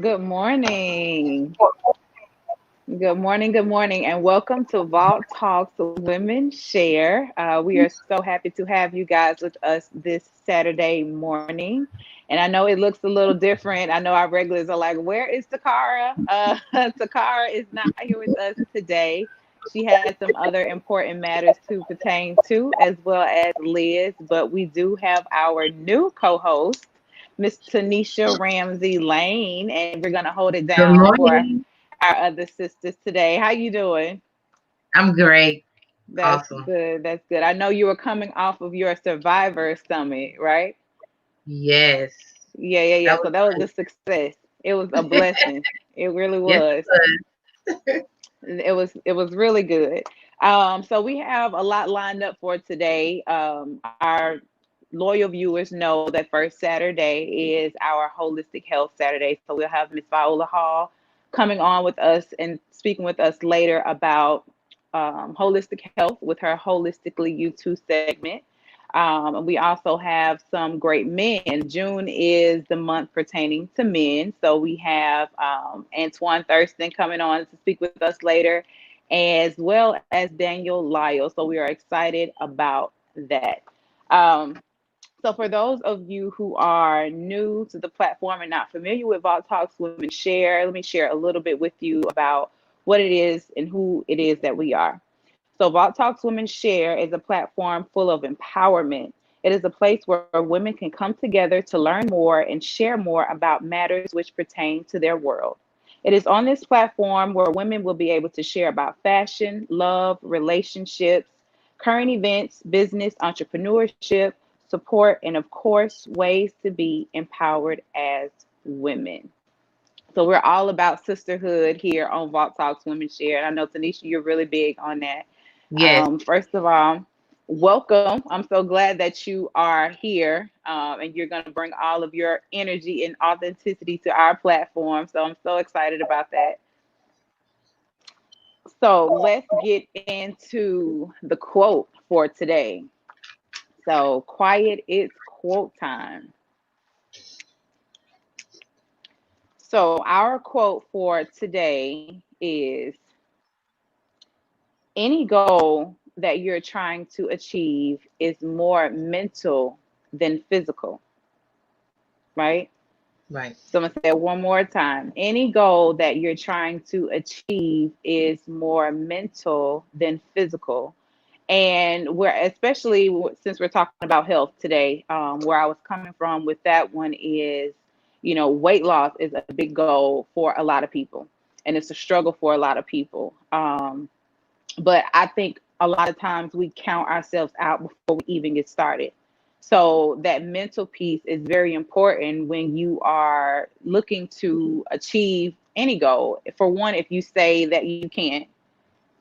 Good morning. Good morning, and welcome to Vault Talks Women Share. We are so happy to have you guys with us this Saturday morning. And I know it looks a little different. I know our regulars are like, where is Takara? Takara is not here with us today. She has some other important matters to pertain to, as well as Liz. But we do have our new co host, Miss Tanisha Ramsey Lane, and we're going to hold it Good down for morning. our other sisters today. How you doing? I'm great. That's Awesome. good. That's good. I know you were coming off of your Survivor Summit, right? Yes. Yeah. That So was that was a success. It was a blessing. It really yes, was. it It was really good. So we have a lot lined up for today. Our loyal viewers know that first Saturday is our holistic health Saturday. So we'll have Miss Viola Hall coming on with us and speaking with us later about holistic health with her Holistically U Two segment. We also have some great men. June is the month pertaining to men. So we have Antoine Thursdatin coming on to speak with us later, as well as Daniel Lyle. So we are excited about that. Um, so, for those of you who are new to the platform and not familiar with Vault Talks Women Share, let me share a little bit with you about what it is and who it is that we are. So, Vault Talks Women Share is a platform full of empowerment. It is a place where women can come together to learn more and share more about matters which pertain to their world. It is on this platform where women will be able to share about fashion, love, relationships, current events, business, entrepreneurship, support, and of course, ways to be empowered as women. So we're all about sisterhood here on Vault Talks Women Share. And I know Tanisha, you're really big on that. yes. First of all, welcome. I'm so glad that you are here, and you're going to bring all of your energy and authenticity to our platform. So I'm so excited about that. So let's get into the quote for today. So, quiet, it's quote time. So, our quote for today is any goal that you're trying to achieve is more mental than physical, right? Right. So, I'm going to say it one more time. Any goal that you're trying to achieve is more mental than physical. And we're especially since we're talking about health today, where I was coming from with that one is, weight loss is a big goal for a lot of people, and it's a struggle for a lot of people. But I think a lot of times we count ourselves out before we even get started. So that mental piece is very important when you are looking to achieve any goal. For one, if you say that you can't,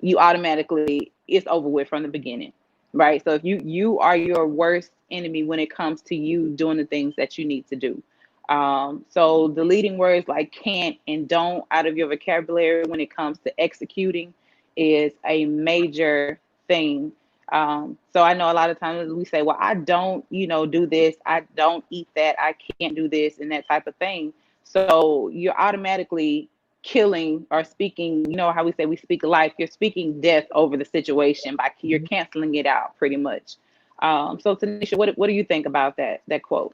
you automatically it's over with from the beginning, right? So if you are your worst enemy when it comes to you doing the things that you need to do. So deleting words like can't and don't out of your vocabulary when it comes to executing is a major thing. So I know a lot of times we say, well, I don't, do this, I don't eat that, I can't do this, and that type of thing. So you're automatically killing or speaking, you know how we say we speak life, you're speaking death over the situation by you're canceling it out pretty much. So Tanisha, what do you think about that quote?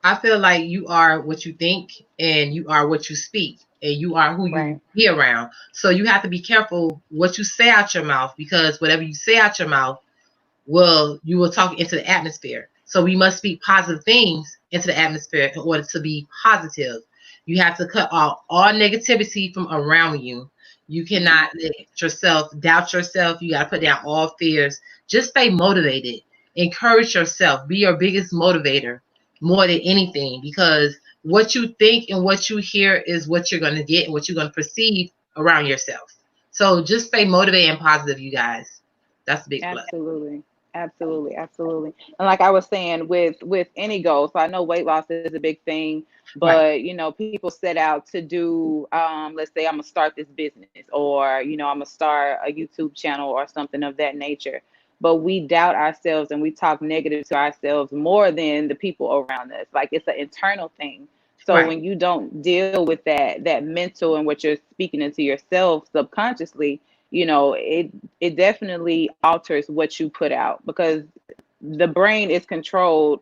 I feel like you are what you think and you are what you speak and you are who you Right. be around. So you have to be careful what you say out your mouth, because whatever you say out your mouth you will talk into the atmosphere. So we must speak positive things into the atmosphere in order to be positive. You have to cut off all negativity from around you. You Hmm. cannot let yourself doubt yourself. You got to put down all fears. Just stay motivated. Encourage yourself. Be your biggest motivator more than anything, because what you think and what you hear is what you're going to get and what you're going to perceive around yourself. So just stay motivated and positive, you guys. That's a big plus. Absolutely. Absolutely. Absolutely. And like I was saying, with any goal, so I know weight loss is a big thing, Right. but people set out to do, let's say I'm gonna start this business, or I'm gonna start a YouTube channel or something of that nature. But we doubt ourselves and we talk negative to ourselves more than the people around us. Like it's an internal thing. So Right. when you don't deal with that mental and what you're speaking into yourself subconsciously, it definitely alters what you put out, because the brain is controlled.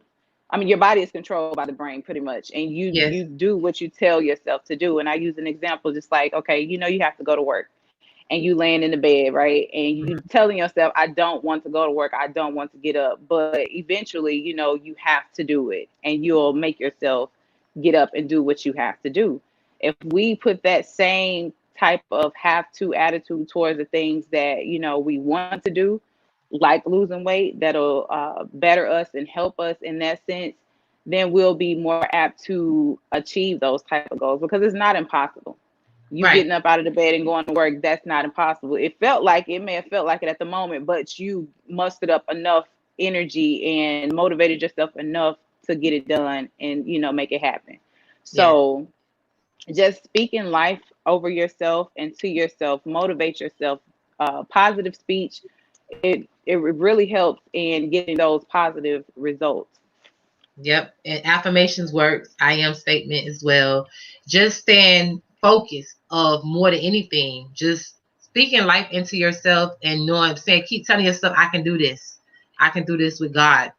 I mean, your body is controlled by the brain pretty much, and you Yes. do what you tell yourself to do. And I use an example, just like, okay, you have to go to work, and you laying in the bed, right, and you telling yourself, I don't want to go to work, I don't want to get up, but eventually, you have to do it, and you'll make yourself get up and do what you have to do. If we put that same type of have to attitude towards the things that we want to do, like losing weight, that'll better us and help us in that sense, then we'll be more apt to achieve those type of goals, because it's not impossible. You Right. getting up out of the bed and going to work, that's not impossible. It may have felt like it at the moment, but you mustered up enough energy and motivated yourself enough to get it done and make it happen. Yes. So just speaking life over yourself and to yourself, motivate yourself. Positive speech, it really helps in getting those positive results. Yep. And affirmations works. I am statement as well. Just staying focused of more than anything. Just speaking life into yourself and knowing, saying, keep telling yourself, I can do this. I can do this with God.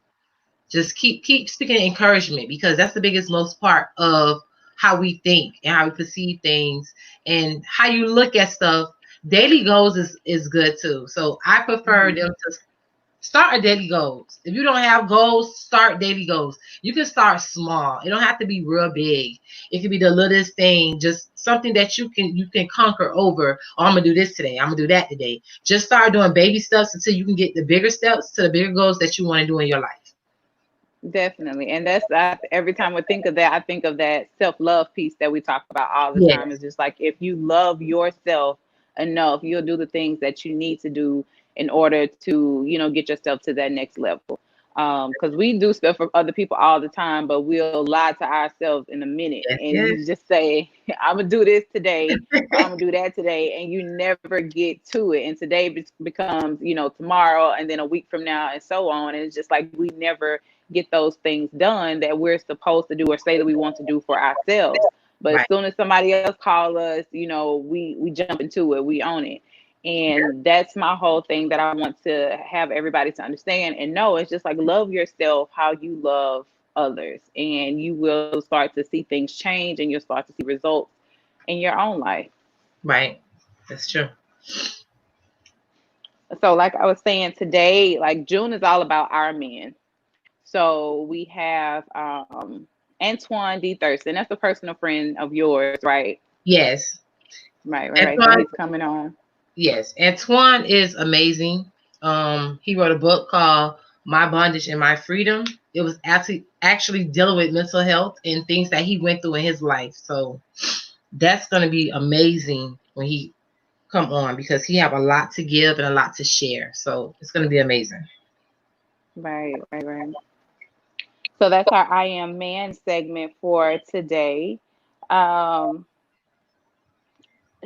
Just keep speaking encouragement, because that's the biggest most part of how we think and how we perceive things and how you look at stuff. Daily goals is good too. So I prefer Hmm. them to start a daily goals. If you don't have goals, start daily goals. You can start small. It don't have to be real big. It can be the littlest thing, just something that you can conquer over. Oh, I'm gonna do this today. I'm gonna do that today. Just start doing baby steps until you can get the bigger steps to the bigger goals that you want to do in your life. Definitely. And every time I think of that, I think of that self love piece that we talk about all the time. It's Yes, just like, if you love yourself enough, you'll do the things that you need to do in order to, get yourself to that next level. Because we do stuff for other people all the time, but we'll lie to ourselves in a minute. yes, And yes. you just say, I'm going to do this today, or I'm going to do that today. And you never get to it. And today becomes, tomorrow, and then a week from now, and so on. And it's just like we never get those things done that we're supposed to do or say that we want to do for ourselves. But as Right, soon as somebody else calls us, we jump into it, we own it. And that's my whole thing that I want to have everybody to understand and know. It's just like, love yourself how you love others, and you will start to see things change, and you'll start to see results in your own life. right. That's true. So like I was saying today, like June is all about our men. So we have Antoine D. Thurston. That's a personal friend of yours, right? Yes. Right, right, right. So Antoine, he's coming on. yes. Antoine is amazing. He wrote a book called My Bondage and My Freedom. It was actually dealing with mental health and things that he went through in his life. So that's going to be amazing when he come on, because he have a lot to give and a lot to share. So it's going to be amazing. Right, right, right. So that's our I Am Man segment for today. Um,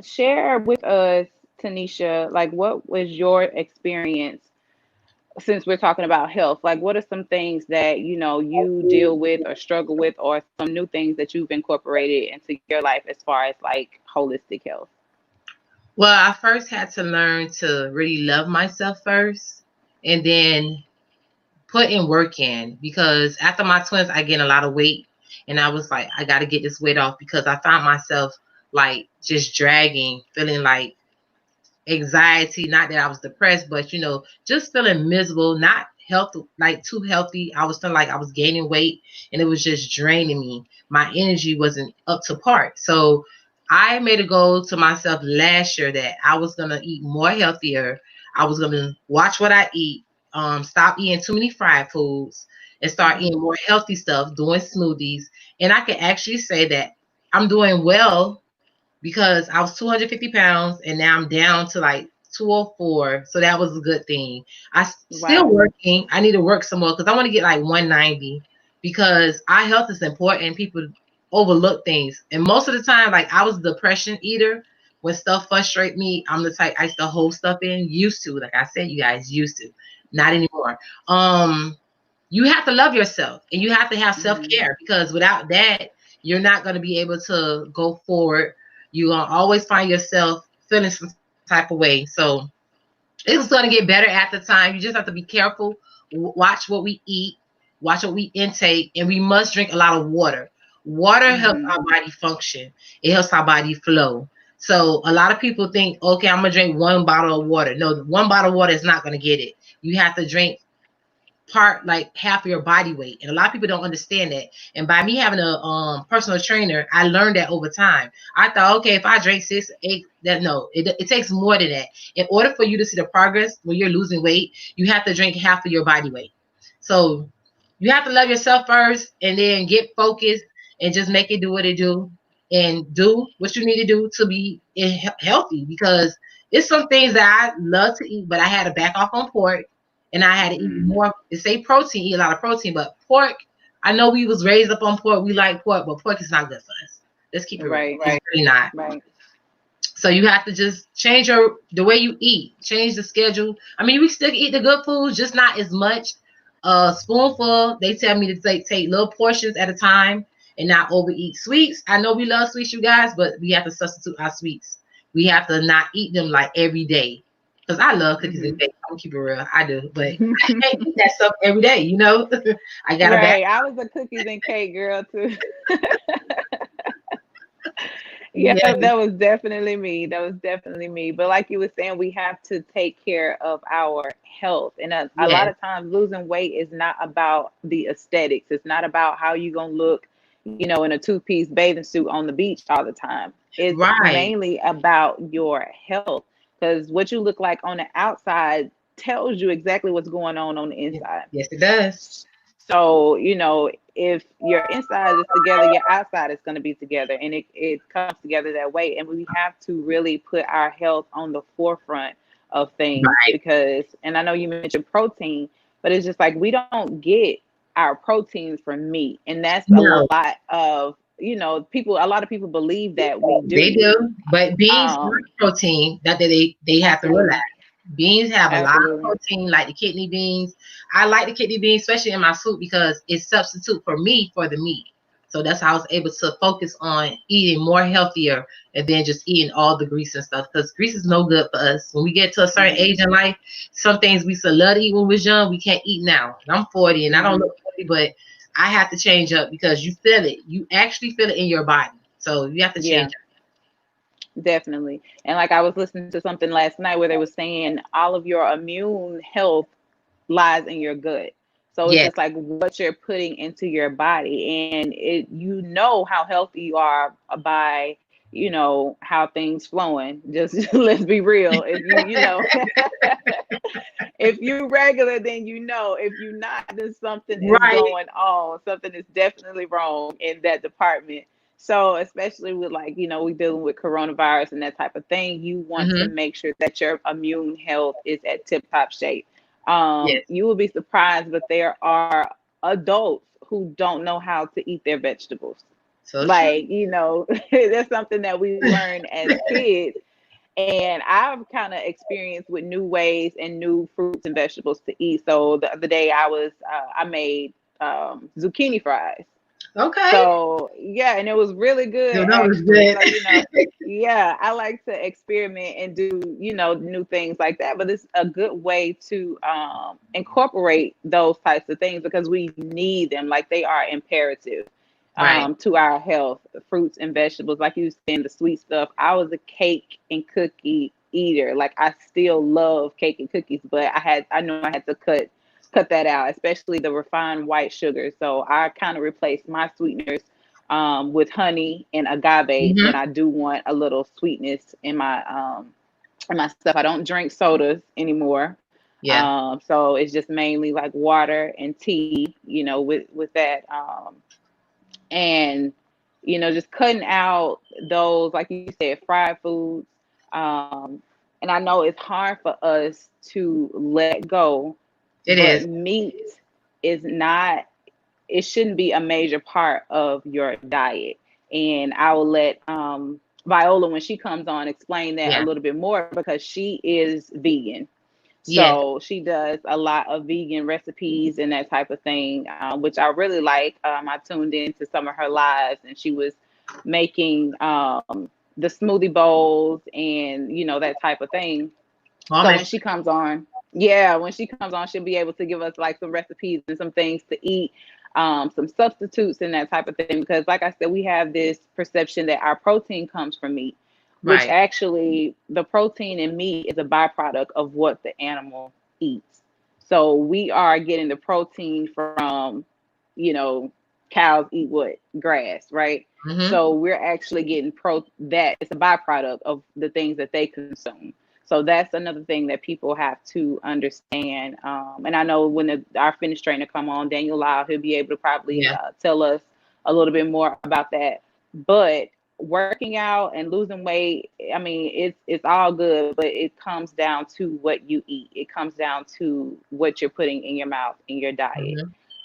Share with us, Tanisha, like what was your experience since we're talking about health, like what are some things that you deal with or struggle with, or some new things that you've incorporated into your life as far as like holistic health? Well, I first had to learn to really love myself first, and then put in work in, because after my twins, I gained a lot of weight, and I was like, I got to get this weight off, because I found myself like just dragging, feeling like anxiety. Not that I was depressed, but just feeling miserable, not healthy, like too healthy. I was feeling like I was gaining weight, and it was just draining me. My energy wasn't up to par. So I made a goal to myself last year that I was gonna eat more healthier. I was gonna watch what I eat, stop eating too many fried foods, and start Mhm. eating more healthy stuff, doing smoothies. And I can actually say that I'm doing well, because I was 250 pounds and now I'm down to like 204. So that was a good thing. Still Wow. working. I need to work some more, because I want to get like 190, because our health is important. People overlook things. And most of the time, like, I was a depression eater. When stuff frustrate me, I'm the type I used to hold stuff in. Used to, like I said, you guys used to. Not anymore. You have to love yourself, and you have to have Mhm. self-care, because without that, you're not going to be able to go forward. You're going to always find yourself feeling some type of way. So it's going to get better at the time. You just have to be careful, watch what we eat, watch what we intake, and we must drink a lot of water. Water helps Mhm. our body function. It helps our body flow. So a lot of people think, okay, I'm going to drink one bottle of water. No, one bottle of water is not going to get it. You have to drink part, like half of your body weight, and a lot of people don't understand that. And by me having a personal trainer, I learned that over time. I thought, okay, if I drink 6 8, that no, it takes more than that. In order for you to see the progress when you're losing weight, you have to drink half of your body weight. So you have to love yourself first, and then get focused, and just make it do what it do, and do what you need to do to be healthy. Because it's some things that I love to eat, but I had to back off on pork, and I had to eat Mhm. more. They say protein, eat a lot of protein, but pork, I know we was raised up on pork. We like pork, but pork is not good for us. Let's keep it real. Right. It's really not. Right. So you have to just change the way you eat, change the schedule. I mean, we still eat the good foods, just not as much. Spoonful. They tell me to take little portions at a time, and not overeat sweets. I know we love sweets, you guys, but we have to substitute our sweets. We have to not eat them like every day. Because I love cookies and Mhm. cake. I'm gonna keep it real. I do, but I can't eat that stuff every day. I gotta back. Right. I was a cookies and cake girl too. Yeah, Yeah, that was definitely me. That was definitely me. But like you were saying, we have to take care of our health. And a lot yes, of times, losing weight is not about the aesthetics. It's not about how you gonna look, in a two-piece bathing suit on the beach all the time. It's right. mainly about your health, because what you look like on the outside tells you exactly what's going on the inside. Yes, it does. So, if your inside is together, your outside is going to be together, and it comes together that way. And we have to really put our health on the forefront of things Right. because, and I know you mentioned protein, but it's just like we don't get our proteins from meat. And that's a No. lot of, a lot of people believe that we They do. do, but beans are Um, protein. That they have to realize. Absolutely. Beans have a lot of Absolutely. protein, like the kidney beans. I like the kidney beans, especially in my soup, because it's substitute for me for the meat. So that's how I was able to focus on eating more healthier, and then just eating all the grease and stuff. Because grease is no good for us. When we get to a certain Hmm. age in life, some things we used to love to eat when we was young, we can't eat now. And I'm 40, and I don't Hmm. look 40, but I have to change up, because you feel it. You actually feel it in your body. So you have to change Yeah. Definitely. And like I was listening to something last night where they were saying all of your immune health lies in your gut. So it's Yes, just like what you're putting into your body, and you know how healthy you are by how things flowing. Just let's be real. If if you regular, then if you're not, then something is right. going on. Something is definitely wrong in that department. So especially with like, we dealing with coronavirus and that type of thing, you want to Hmm. make sure that your immune health is at tip top shape. Yes. You will be surprised, but there are adults who don't know how to eat their vegetables. So true. Like, that's something that we learned as kids, And I've kind of experienced with new ways and new fruits and vegetables to eat. So the other day I made zucchini fries. Okay. So yeah, and it was really good So that was actually. good. So yeah, I like to experiment and do new things like that. But it's a good way to incorporate those types of things because we need them. Like they are imperative Right. to our health. Fruits and vegetables, like you saying, the sweet stuff. I was a cake and cookie eater. Like I still love cake and cookies, but I know I had to cut that out, especially the refined white sugar. So I kind of replaced my sweeteners with honey and agave when Mm-hmm. I do want a little sweetness in my stuff. I don't drink sodas anymore. Yeah. So it's just mainly like water and tea, with that. And just cutting out those, like you said, fried foods. And I know it's hard for us to let go, It but is. meat is not, it shouldn't be a major part of your diet. And I will let Viola, when she comes on, explain that a Yeah. little bit more because she is vegan. Yeah. So she does a lot of vegan recipes and that type of thing, which I really like. I tuned into some of her lives, and she was making the smoothie bowls and that type of thing. Oh, So man. when she comes on, yeah, when she comes on, she'll be able to give us like some recipes and some things to eat, some substitutes and that type of thing. Because, like I said, we have this perception that our protein comes from meat, which Right. actually the protein in meat is a byproduct of what the animal eats. So we are getting the protein from, you know, cows eat what? Grass, right? Mm-hmm. So we're actually getting that it's a byproduct of the things that they consume. So that's another thing that people have to understand. And I know when our fitness trainer come on, Daniel Lyle, he'll be able to probably Yeah. tell us a little bit more about that. But working out and losing weight, I mean, it's all good, but it comes down to what you eat. It comes down to what you're putting in your mouth in your diet,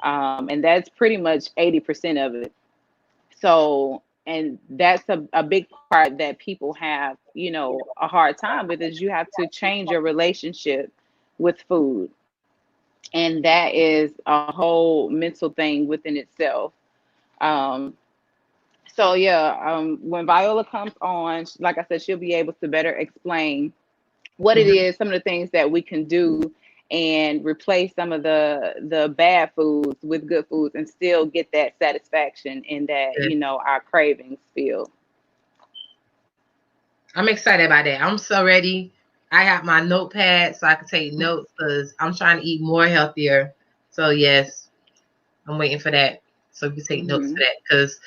Mm-hmm. and that's pretty much 80% of it. So, and that's a big part that people have, a hard time with is you have to change your relationship with food. And that is a whole mental thing within itself. Um, so yeah, when Viola comes on, like I said, she'll be able to better explain what it Mm-hmm. is, some of the things that we can do and replace some of the bad foods with good foods and still get that satisfaction and that, Good. our cravings feel. I'm excited about that. I'm so ready. I have my notepad so I can take notes because I'm trying to eat more healthier. So yes, I'm waiting for that. So we can take notes for Hmm. that because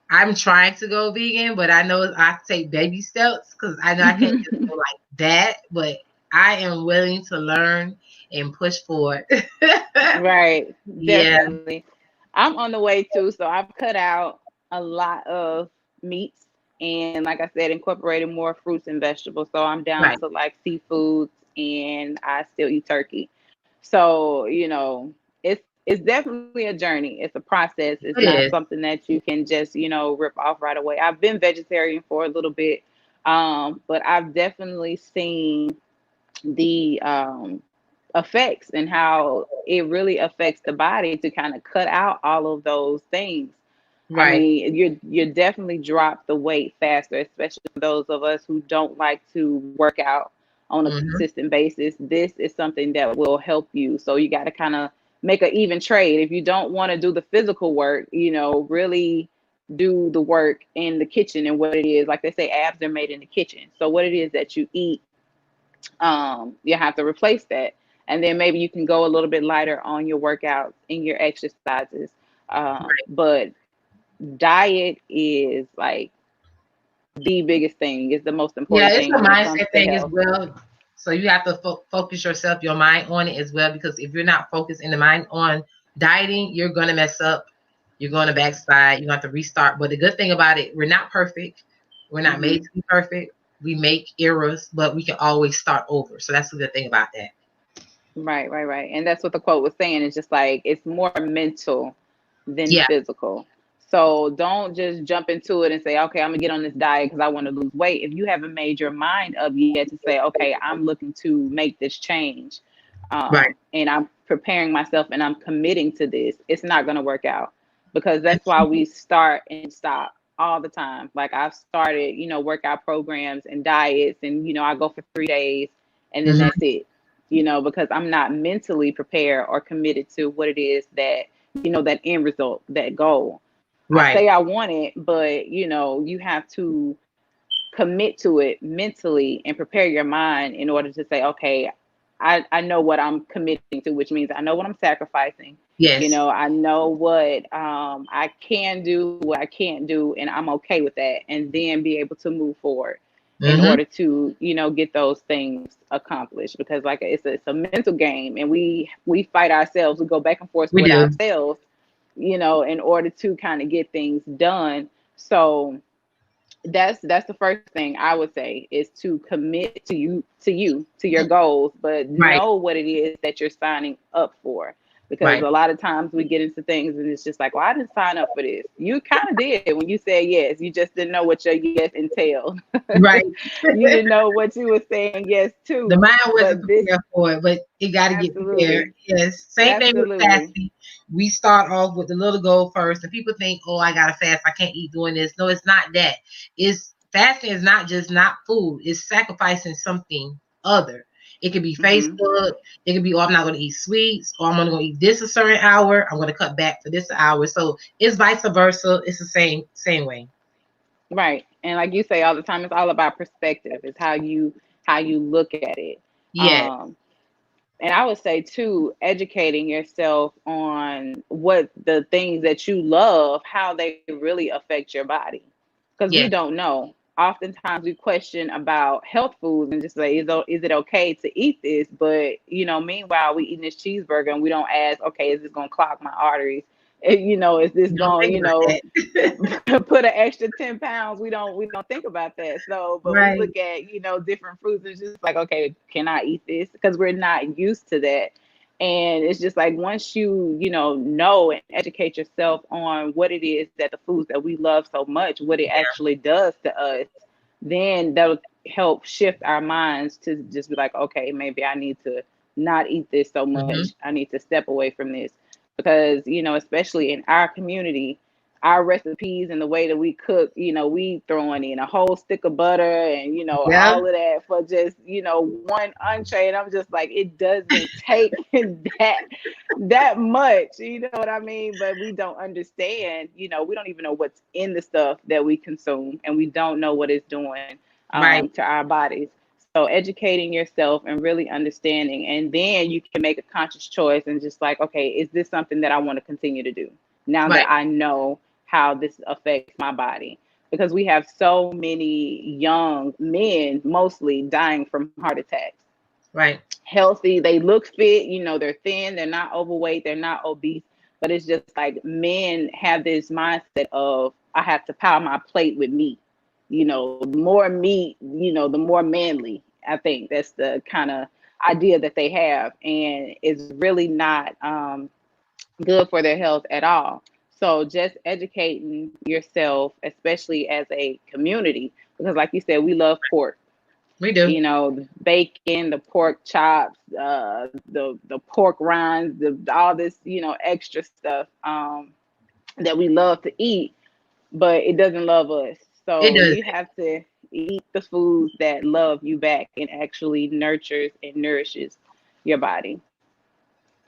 I'm trying to go vegan, but I know I have to take baby steps because I know I can't just go like that. But I am willing to learn and push forward. Right, Yeah, definitely. I'm on the way too, so I've cut out a lot of meats and, like I said, incorporated more fruits and vegetables. So I'm down right. to like seafoods and I still eat turkey. So, it's definitely a journey. It's a process. It's It not is. something that you can just, rip off right away. I've been vegetarian for a little bit, but I've definitely seen the effects and how it really affects the body to kind of cut out all of those things. I Right. mean, you're definitely drop the weight faster, especially for those of us who don't like to work out on a Hmm. consistent basis. This is something that will help you. So you got to kind of make an even trade. If you don't want to do the physical work, really do the work in the kitchen and what it is. Like they say, abs are made in the kitchen. So what it is that you eat, you have to replace that. And then maybe you can go a little bit lighter on your workouts and your exercises. But diet is like the biggest thing, is the most Yeah, important it's thing a when it comes mindset to thing as health. well. So you have to focus yourself, your mind on it as well. Because if you're not focused in the mind on dieting, you're gonna mess up. You're gonna backslide. You have to restart. But the good thing about it, we're not perfect. We're not made Hmm. to be perfect. We make errors, but we can always start over. So that's the good thing about that. Right, right, right. And that's what the quote was saying. It's just like it's more mental than Yeah. physical. So don't just jump into it and say, okay, I'm gonna get on this diet because I want to lose weight. If you haven't made your mind up yet to say, okay, I'm looking to make this change, Right. and I'm preparing myself and I'm committing to this, it's not gonna work out, because that's why we start and stop all the time. Like I've started, workout programs and diets, and I go for 3 days and then Hmm. that's it. Because I'm not mentally prepared or committed to what it is that that end result, that goal. I Right. say I want it, but you have to commit to it mentally and prepare your mind in order to say, okay, I know what I'm committing to, which means I know what I'm sacrificing. Yes. I know what I can do, what I can't do, and I'm okay with that. And then be able to move forward in Hmm. order to, get those things accomplished. Because like it's a mental game, and we fight ourselves. We go back and forth We with do. ourselves, in order to kind of get things done. So that's the first thing I would say, is to commit to your goals, but Right. know what it is that you're signing up for. Because Right. a lot of times we get into things and it's just like, well, I didn't sign up for this. You kind of did when you said yes. You just didn't know what your yes entailed. Right. You didn't know what you were saying yes The to. mind wasn't But this, prepared for it, but it got to get prepared. absolutely, Yes. Same thing with absolutely. fasting. We start off with the little goal first, and people think, "Oh, I gotta fast. I can't eat doing this." No, it's not that. It's fasting is not just not food. It's sacrificing something other. It could be Hmm. Facebook. It could be, "Oh, I'm not gonna eat sweets," or "I'm gonna eat this a certain hour. I'm gonna cut back for this hour." So it's vice versa. It's the same way. Right. And like you say all the time, it's all about perspective. It's how you look at it. Yes. And I would say too, educating yourself on what the things that you love, how they really affect your body. Because we Yes. don't know. Oftentimes we question about health foods and just say, is it okay to eat this? But meanwhile we eating this cheeseburger and we don't ask, okay, is this gonna clog my arteries? Is this You don't going, think about that. put an extra 10 pounds? We don't think about that. So but we Right. look at different fruits, and it's just like, okay, can I eat this? Because we're not used to that. And it's just like, once you know and educate yourself on what it is that the foods that we love so much, what it actually does to us, then that'll help shift our minds to just be like, okay, maybe I need to not eat this so Hmm. much. I need to step away from this. Because especially in our community, our recipes and the way that we cook, we throwing in a whole stick of butter and Yeah. all of that for just one entree. And I'm just like, it doesn't take that much, you know what I mean? But we don't understand, we don't even know what's in the stuff that we consume, and we don't know what it's doing Right. to our bodies. So educating yourself and really understanding, and then you can make a conscious choice and just like, okay, is this something that I want to continue to do now Right. that I know how this affects my body? Because we have so many young men mostly dying from heart attacks. Right. Healthy, they look fit, they're thin, they're not overweight, they're not obese, but it's just like men have this mindset of, I have to pile my plate with meat. The more meat, the more manly. I think that's the kind of idea that they have, and it's really not good for their health at all. So just educating yourself, especially as a community, because like you said, we love pork, We do. the bacon, the pork chops, the pork rinds, all this, extra stuff that we love to eat, but it doesn't love us. It So does. you have to eat the foods that love you back and actually nurtures and nourishes your body.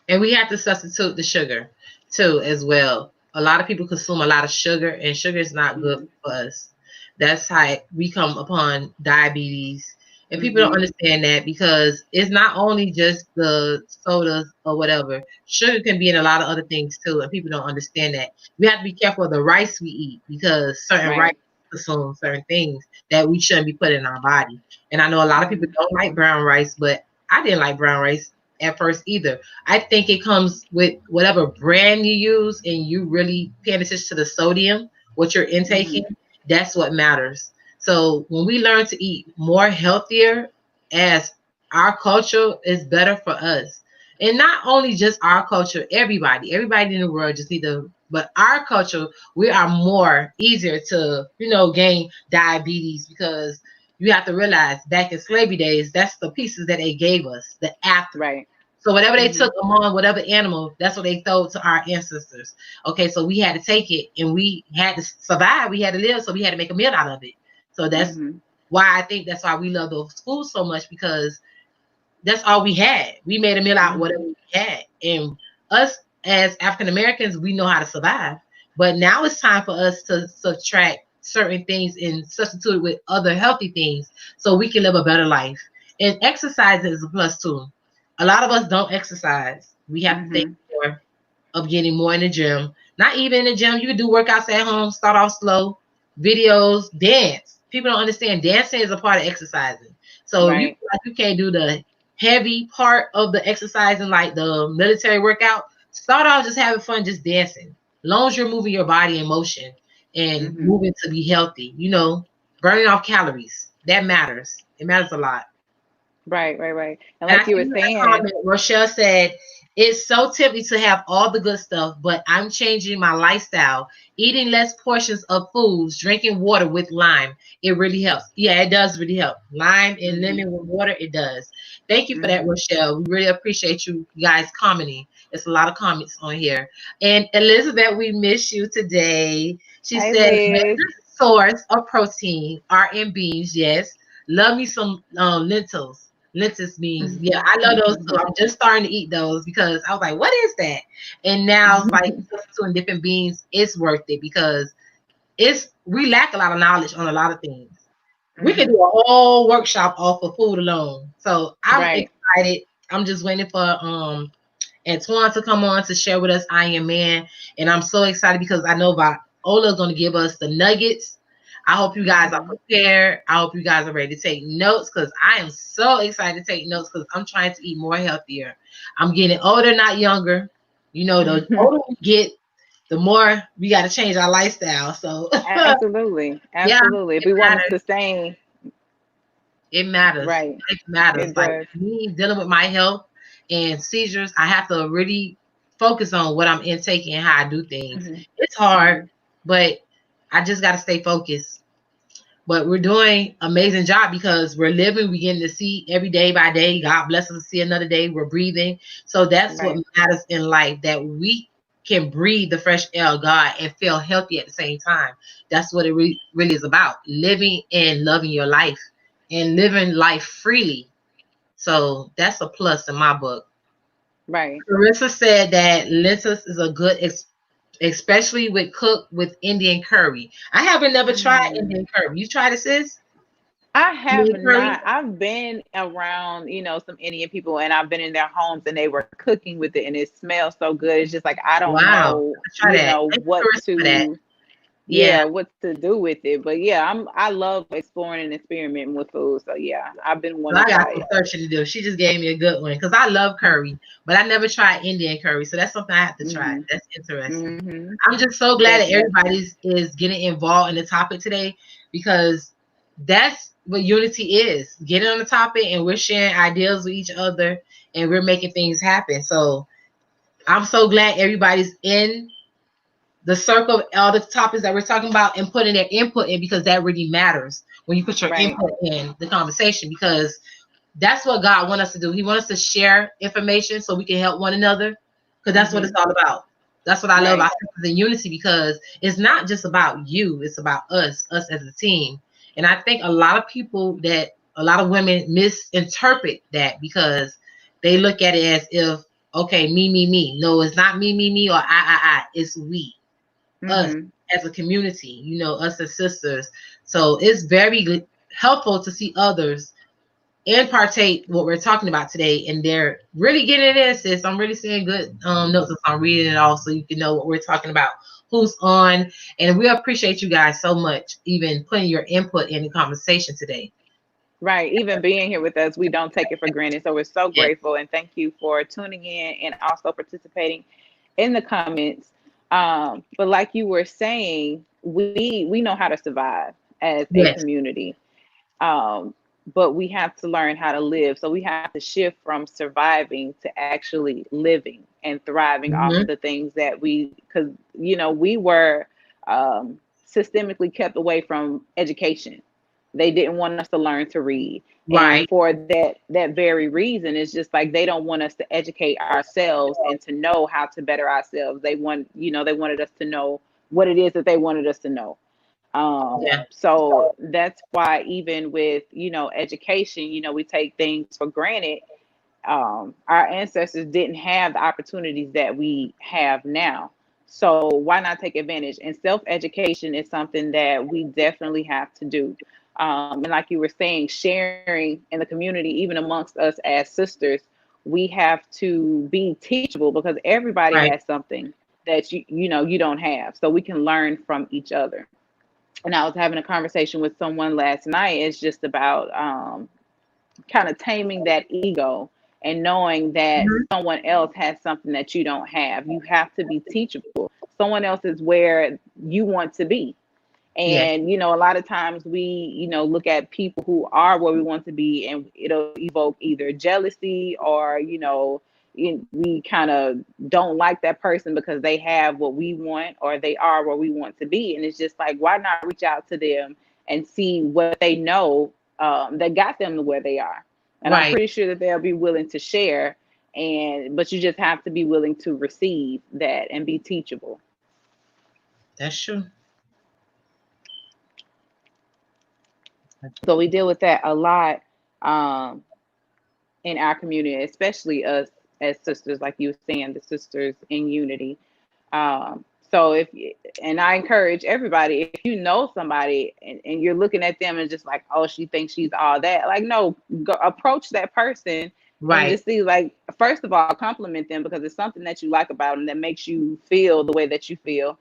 And we have to substitute the sugar too as well. A lot of people consume a lot of sugar, and sugar is not good Hmm. for us. That's how we come upon diabetes. And people don't Hmm. understand that, because it's not only just the sodas or whatever. Sugar can be in a lot of other things too, and people don't understand that. We have to be careful of the rice we eat, because certain rice Right. consume certain things that we shouldn't be putting in our body. And I know a lot of people Hmm. don't like brown rice, but I didn't like brown rice at first either. I think it comes with whatever brand you use, and you really paying attention to the sodium, what you're Hmm. intaking. That's what matters. So when we learn to eat more healthier, as our culture is better for us, and not only just our culture, everybody in the world just need to But our culture, we are more easier to, gain diabetes because you have to realize back in slavery days, that's the pieces that they gave us, the after. Right. So whatever they Mm-hmm. took among whatever animal, that's what they throw to our ancestors. Okay, so we had to take it and we had to survive. We had to live, so we had to make a meal out of it. So that's Mm-hmm. why I think that's why we love those foods so much, because that's all we had. We made a meal out of whatever Mm-hmm. we had. And us as African Americans, we know how to survive. But now it's time for us to subtract certain things and substitute it with other healthy things so we can live a better life. And exercise is a plus too. A lot of us don't exercise. We have to think Mm-hmm. more of getting more in the gym. Not even in the gym. You can do workouts at home, start off slow, videos, dance. People don't understand dancing is a part of exercising. So if you Right. feel like you can't do the heavy part of the exercising, like the military workout, start off just having fun, just dancing. As long as you're moving your body in motion and Mm-hmm. moving to be healthy, burning off calories. That matters. It matters a lot. Right. Right. Right. And And I like you see were a saying, comment, Rochelle said, it's so tempting to have all the good stuff, but I'm changing my lifestyle, eating less portions of foods, drinking water with lime. It really helps. Yeah, it does really help. Lime and mm-hmm. lemon with water, it does. Thank you for that, Mm-hmm. Rochelle. We really appreciate you guys commenting. It's a lot of comments on here. And Elizabeth, we miss you today. She Hey, says, Liz. source of protein are in beans. Yes. Love me some lentils. Lentils beans. Yeah, I love those too. I'm just starting to eat those because I was like, what is that? And now it's like substituting different beans, it's worth it because we lack a lot of knowledge on a lot of things. We could Mm-hmm. do a whole workshop off of food alone. So I'm Right. excited. I'm just waiting for Antoine to come on to share with us I Am Man. And I'm so excited because I know Viola's going to give us the nuggets. I hope you guys are Mm-hmm. prepared. I hope you guys are ready to take notes because I am so excited to take notes because I'm trying to eat more healthier. I'm getting older, not younger. The older we get, the more we got to change our lifestyle. So, Absolutely. yeah, Absolutely. If it we want to matters. sustain, It matters. right. Life matters. It Like does. me dealing with my health and seizures, I have to really focus on what I'm intaking and how I do things. Mm-hmm. It's hard, Mm-hmm. but I just got to stay focused. But we're doing amazing job because we're living, we're getting to see every day by day. God bless us to see another day. We're breathing. So that's what Right. matters in life, that we can breathe the fresh air of God and feel healthy at the same time. That's what it really is about. Living and loving your life and living life freely. So that's a plus in my book. Right. Carissa said that lentils is a good, especially with cooked with Indian curry. I haven't never tried Mm. Indian curry. You tried it, sis? I have Indian curry? not. I've been around, some Indian people, and I've been in their homes, and they were cooking with it, and it smells so good. It's just like I don't Wow. know, Try that. Thank you, what Carissa, for that. to, Yeah. yeah, what to do with it. But yeah, I love exploring and experimenting with food. So yeah, I've been So wanting I to got try some it. searching to do. She just gave me a good one because I love curry, but I never tried Indian curry. So that's something I have to try. Mhm. That's interesting. Mhm. I'm just so glad that Definitely. everybody is getting involved in the topic today because that's what unity is. Getting on the topic and we're sharing ideas with each other and we're making things happen. So I'm so glad everybody's in the circle of all the topics that we're talking about and putting their input in because that really matters when you put your Right. input in the conversation because that's what God wants us to do. He wants us to share information so we can help one another because that's what it's Mhm. all about. That's what I love Right. about Sisters in Unity because it's not just about you, it's about us as a team. And I think a lot of women misinterpret that because they look at it as if, okay, me. No, it's not me, or I. It's we, us Mhm. as a community, us as sisters. So it's very helpful to see others and partake what we're talking about today, and they're really getting it in, sis. I'm really seeing good notes as I'm reading it all, so you can know what we're talking about, who's on, and we appreciate you guys so much, even putting your input in the conversation today. Right. Even being here with us, we don't take it for granted. So we're so Yeah, grateful and thank you for tuning in and also participating in the comments. But like you were saying, we know how to survive as a yes, community. Um, but we have to learn how to live. So we have to shift from surviving to actually living and thriving off of Mm-hmm. the things that because, we were systemically kept away from education. They didn't want us to learn to read. And Right. for that very reason, it's just like they don't want us to educate ourselves and to know how to better ourselves. They wanted us to know what it is that they wanted us to know. Yeah. So that's why even with, education, we take things for granted. Our ancestors didn't have the opportunities that we have now. So why not take advantage? And self-education is something that we definitely have to do. And like you were saying, sharing in the community, even amongst us as sisters, we have to be teachable because everybody Right. has something that you don't have. So we can learn from each other. And I was having a conversation with someone last night. It's just about kind of taming that ego and knowing that Mm-hmm. someone else has something that you don't have. You have to be teachable. Someone else is where you want to be. Yes. And, a lot of times we, look at people who are where we want to be and it'll evoke either jealousy or, we kind of don't like that person because they have what we want or they are where we want to be. And it's just like, why not reach out to them and see what they know that got them to where they are? And I'm Right. pretty sure that they'll be willing to share. But you just have to be willing to receive that and be teachable. That's true. So we deal with that a lot um, in our community, especially us as sisters, like you were saying, the sisters in unity. So and I encourage everybody, if you know somebody and you're looking at them and just like, oh, she thinks she's all that. Like, no, go approach that person and Right. just see, like, first of all, compliment them because it's something that you like about them that makes you feel the way that you feel.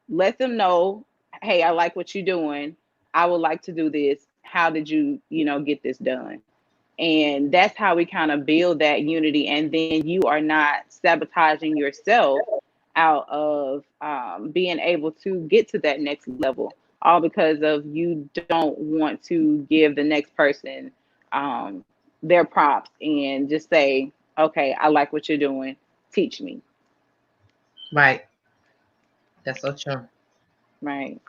Let them know, hey, I like what you're doing. I would like to do this. How did you, get this done? And that's how we kind of build that unity. And then you are not sabotaging yourself out of being able to get to that next level, all because of you don't want to give the next person um, their props and just say, okay, I like what you're doing. Teach me. Right. That's so true. Right.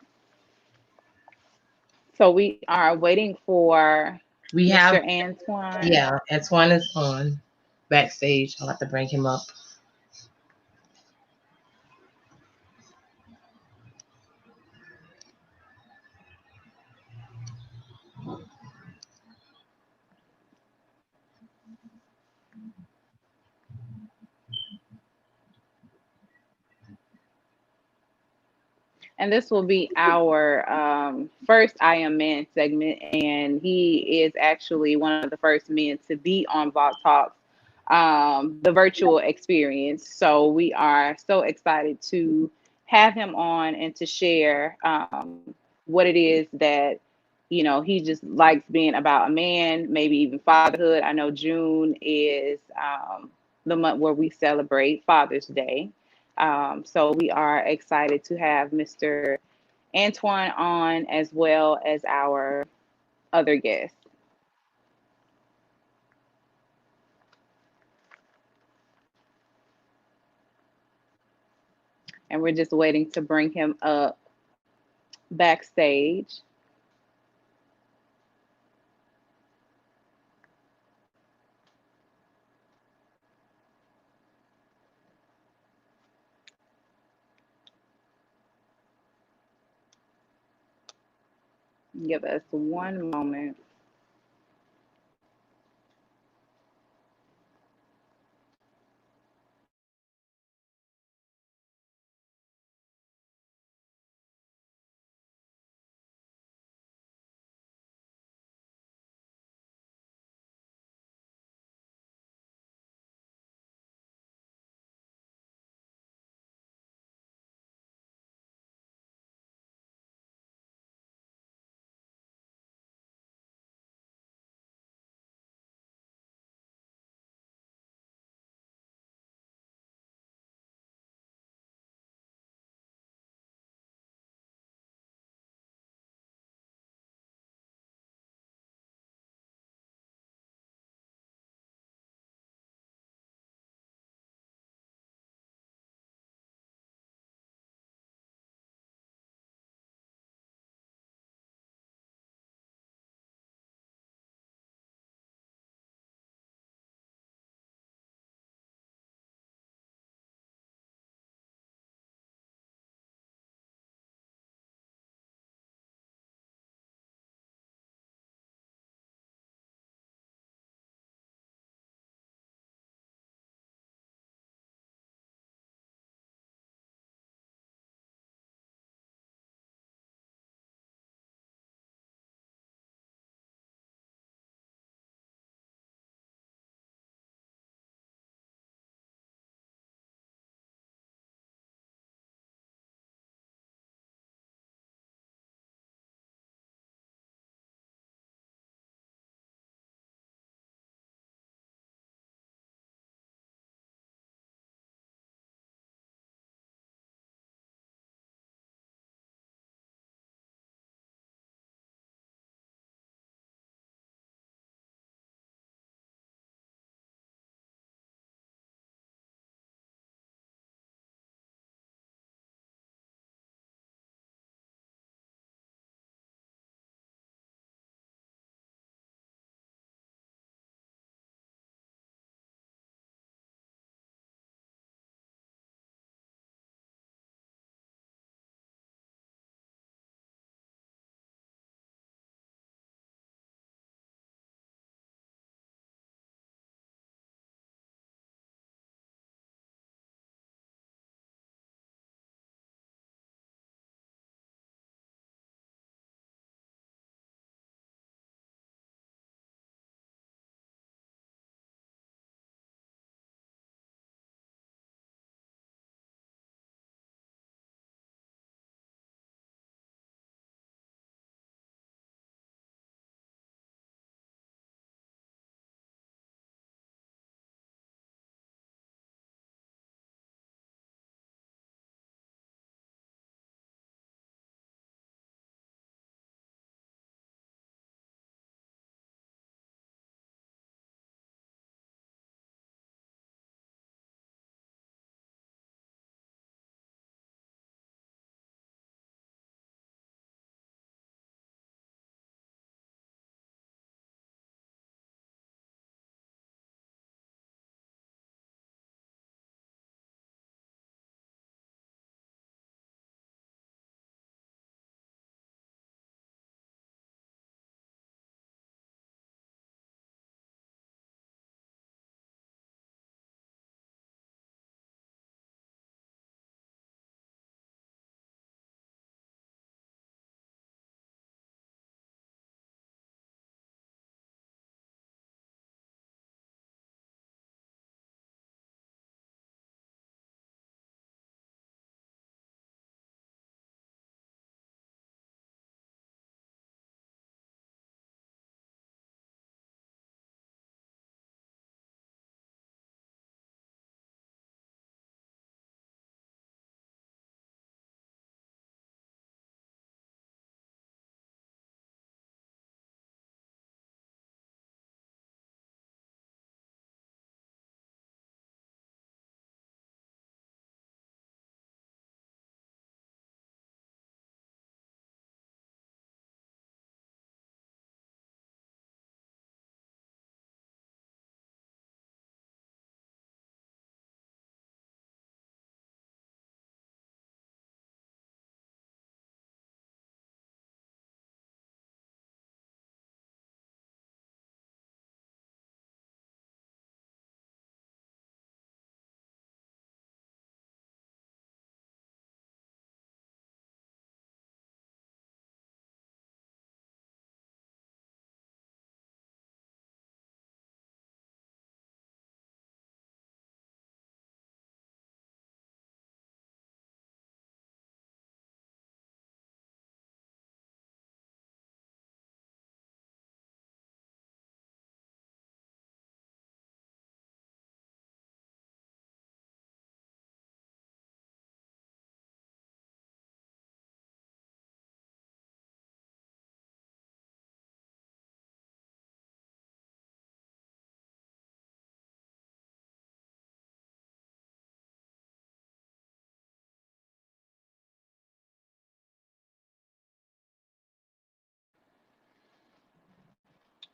So we are waiting for We have, Mr. Antoine. yeah, Antoine is on backstage. I'll have to bring him up. And this will be our first I Am Man segment. And he is actually one of the first men to be on Vault Talks, the virtual experience. So we are so excited to have him on and to share what it is that, he just likes being about a man, maybe even fatherhood. I know June is the month where we celebrate Father's Day. So we are excited to have Mr. Antoine on as well as our other guests. And we're just waiting to bring him up backstage. Give us one moment.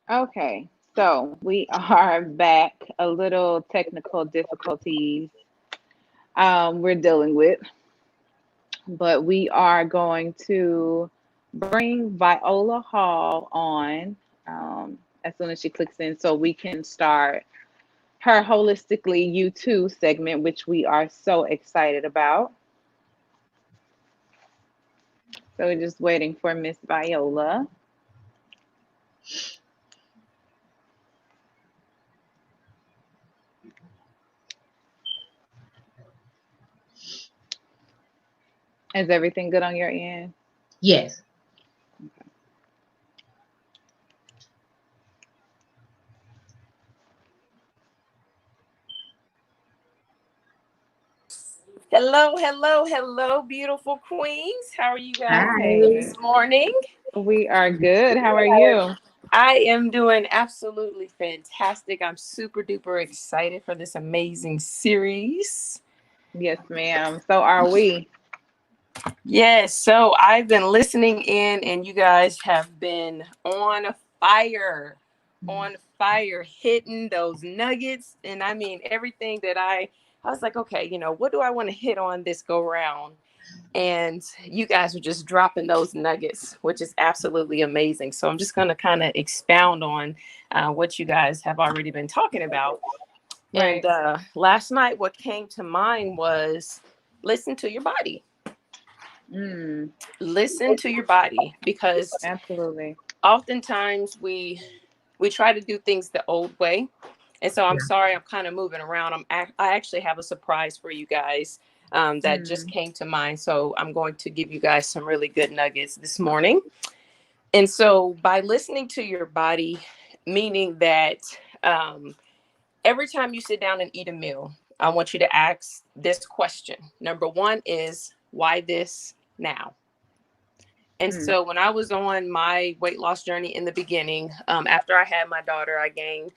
Okay, so we are back. A little technical difficulties we're dealing with, but we are going to bring Viola Hall on as soon as she clicks in so we can start her Holistically U Two segment, which we are so excited about. So we're just waiting for Miss Viola. Is everything good on your end? Yes. Hello, hello, hello, beautiful queens. How are you guys doing Hi. Hey, this morning? we are good. How are you? I am doing absolutely fantastic. I'm super duper excited for this amazing series. Yes, ma'am. So are we. Yes, so I've been listening in, and you guys have been fire, on fire, hitting those nuggets. And I mean, everything that I was like, okay, what do I want to hit on this go round? And you guys are just dropping those nuggets, which is absolutely amazing. So I'm just going to kind of expound on what you guys have already been talking about. And Right. last night, what came to mind was listen to your body. Mm, Listen to your body, because absolutely. oftentimes we try to do things the old way. And so I'm Yeah. sorry, I'm kind of moving around. I actually have a surprise for you guys that just Mm, came to mind. So I'm going to give you guys some really good nuggets this morning. And so by listening to your body, meaning that um, every time you sit down and eat a meal, I want you to ask this question. Number one is, why this now? And mm, so when I was on my weight loss journey in the beginning, after I had my daughter, I gained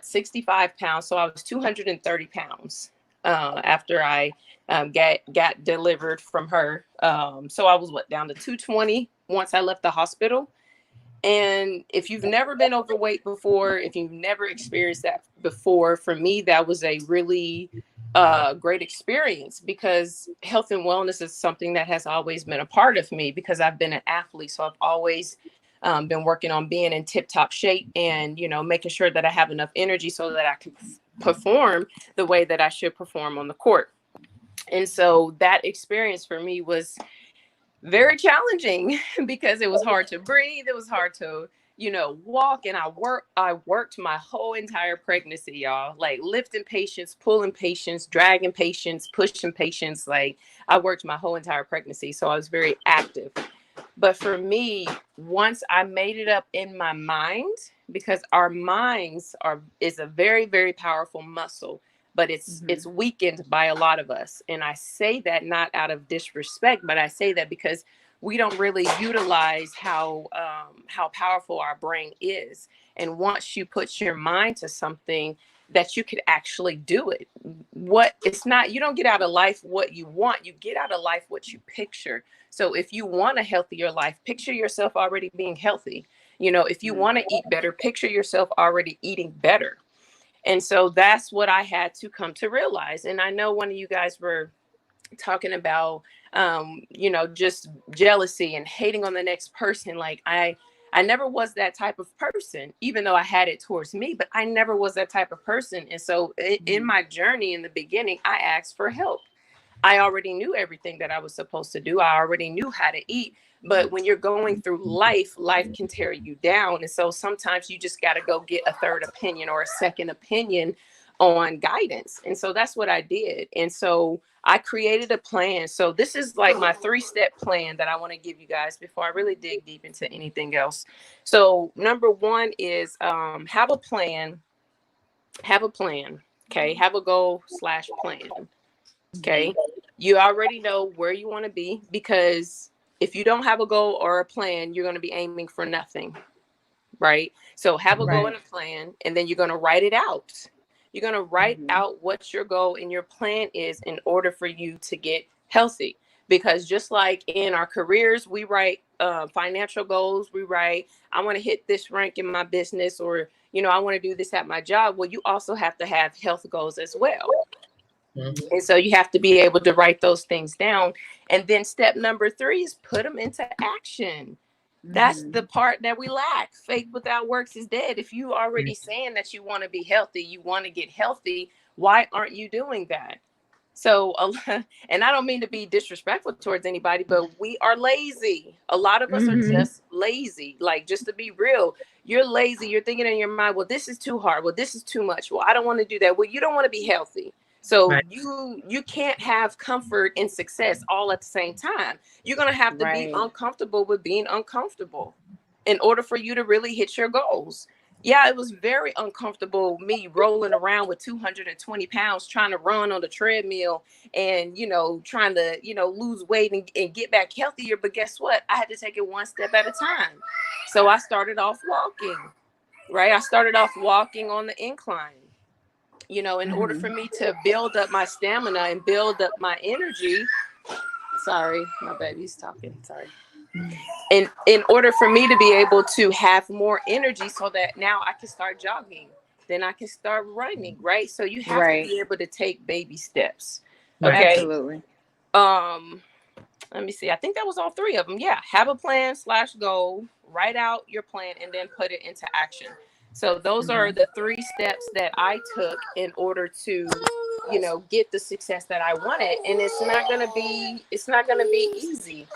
65 pounds. So I was 230 pounds after I got delivered from her. So I was down to 220 once I left the hospital. And if you've never been overweight before, if you've never experienced that before, for me, that was a really great experience, because health and wellness is something that has always been a part of me, because I've been an athlete. So I've always been working on being in tip top shape, and, making sure that I have enough energy so that I can perform the way that I should perform on the court. And so that experience for me was very challenging because it was hard to breathe. It was hard to, walk. And I worked my whole entire pregnancy, y'all, like lifting patients, pulling patients, dragging patients, pushing patients. Like, I worked my whole entire pregnancy. So I was very active. But for me, once I made it up in my mind, because our minds is a very, very powerful muscle, but mm-hmm. it's weakened by a lot of us. And I say that not out of disrespect, but I say that because we don't really utilize how powerful our brain is. And once you put your mind to something, that you could actually do it. What it's not, you don't get out of life what you want, you get out of life what you picture. So if you want a healthier life, picture yourself already being healthy. If you Mm, want to eat better, picture yourself already eating better. And so that's what I had to come to realize. And I know one of you guys were talking about just jealousy and hating on the next person. Like, I never was that type of person, even though I had it towards me, but I never was that type of person. And so in mm, my journey in the beginning, I asked for help. I already knew everything that I was supposed to do. I already knew how to eat. But when you're going through life, life can tear you down. And so sometimes you just got to go get a third opinion or a second opinion on guidance. And so that's what I did. And so I created a plan. So this is like my 3-step plan that I want to give you guys before I really dig deep into anything else. So number one is have a plan. Okay. Have a goal slash plan. mm-hmm. Okay. You already know where you want to be, because if you don't have a goal or a plan, you're going to be aiming for nothing. Right. So have a goal Right. and a plan, and then you're going to write it out. You're going to write Mm-hmm. out what your goal and your plan is in order for you to get healthy. because just like in our careers, we write financial goals. We write, I want to hit this rank in my business, or, you know, I want to do this at my job. Well, you also have to have health goals as well. And so you have to be able to write those things down. And then step number 3 is put them into action. That's the part that we lack. Faith without works is dead. If you already saying that you want to be healthy, you want to get healthy, why aren't you doing that? So, and I don't mean to be disrespectful towards anybody, but we are lazy. A lot of us are just lazy. Like, just to be real, you're lazy. You're thinking in your mind, well, this is too hard. Well, this is too much. Well, I don't want to do that. Well, you don't want to be healthy. So you can't have comfort and success all at the same time. You're going to have to be uncomfortable with being uncomfortable in order for you to really hit your goals. Yeah, it was very uncomfortable, me rolling around with 220 pounds, trying to run on the treadmill and, you know, trying to, you know, lose weight and get back healthier. But guess what? I had to take it one step at a time. So I started off walking, right? I started off walking on the incline. You know, in order for me to build up my stamina and build up my energy. Sorry, my baby's talking. Sorry. In order for me to be able to have more energy so that now I can start jogging, then I can start running, right? So you have to be able to take baby steps. Okay. Absolutely. Let me see. I think that was all 3 of them. Yeah. Have a plan / goal, write out your plan, and then put it into action. So those are the 3 steps that I took in order to, you know, get the success that I wanted. And it's not going to be easy.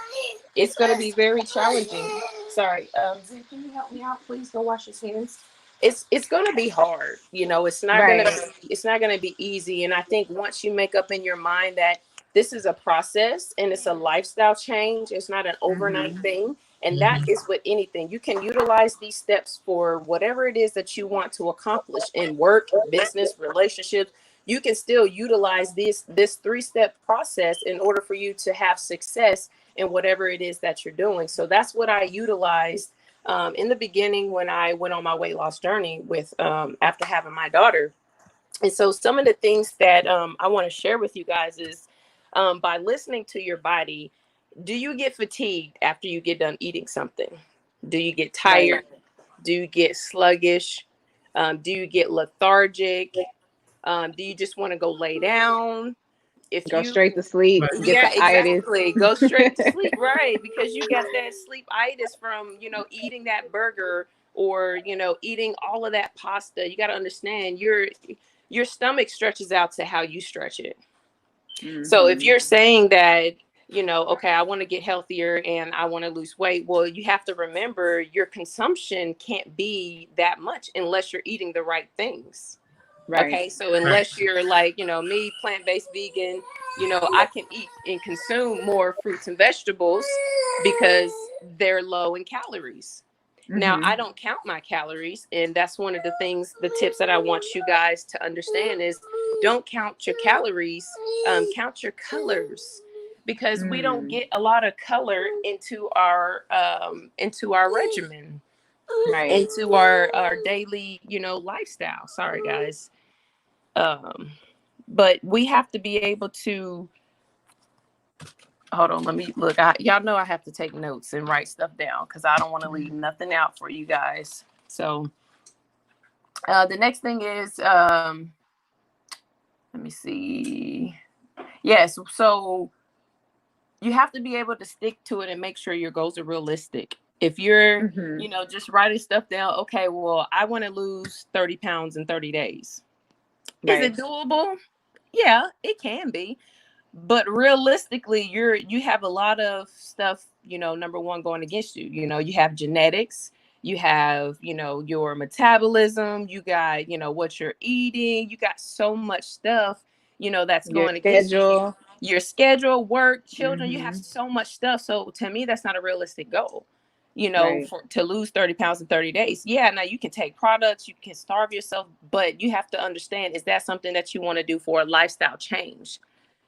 It's going to be very challenging. Sorry. Zee, can you help me out? Please go wash his hands. It's going to be hard. You know, it's not going to be easy. And I think once you make up in your mind that this is a process and it's a lifestyle change, it's not an overnight thing. And that is with anything. You can utilize these steps for whatever it is that you want to accomplish in work, business, relationships. You can still utilize this 3-step process in order for you to have success in whatever it is that you're doing. So that's what I utilized in the beginning when I went on my weight loss journey with after having my daughter. And so some of the things that I want to share with you guys is by listening to your body. Do you get fatigued after you get done eating something? Do you get tired? Do you get sluggish? Do you get lethargic? Do you just want to go lay down? If Go you straight to sleep. exactly. Go straight to sleep, right? Because you got that sleepitis from, you know, eating that burger or, you know, eating all of that pasta. You got to understand your stomach stretches out to how you stretch it. So if you're saying that, you know, okay, I want to get healthier and I want to lose weight, well, you have to remember your consumption can't be that much unless you're eating the right things. Okay, so unless you're like, you know, me, plant-based vegan, you know, I can eat and consume more fruits and vegetables because they're low in calories. Now, I don't count my calories, and that's one of the things, the tips that I want you guys to understand is don't count your calories, count your colors, because we don't get a lot of color into our regimen, into our daily, you know, lifestyle. Sorry, guys. But we have to be able to hold on, let me look. Y'all know I have to take notes and write stuff down because I don't want to leave nothing out for you guys. So the next thing is let me see. Yes, so you have to be able to stick to it and make sure your goals are realistic. If you're, you know, just writing stuff down, okay, well, I want to lose 30 pounds in 30 days. Is it doable? Yeah, it can be. But realistically, you have a lot of stuff, you know, number one, going against you. You know, you have genetics, you have, you know, your metabolism, you got, you know, what you're eating, you got so much stuff, you know, that's going against you. Your schedule, work, children, you have so much stuff. So to me, that's not a realistic goal, you know, to lose 30 pounds in 30 days. Yeah, now you can take products, you can starve yourself, but you have to understand, is that something that you want to do for a lifestyle change?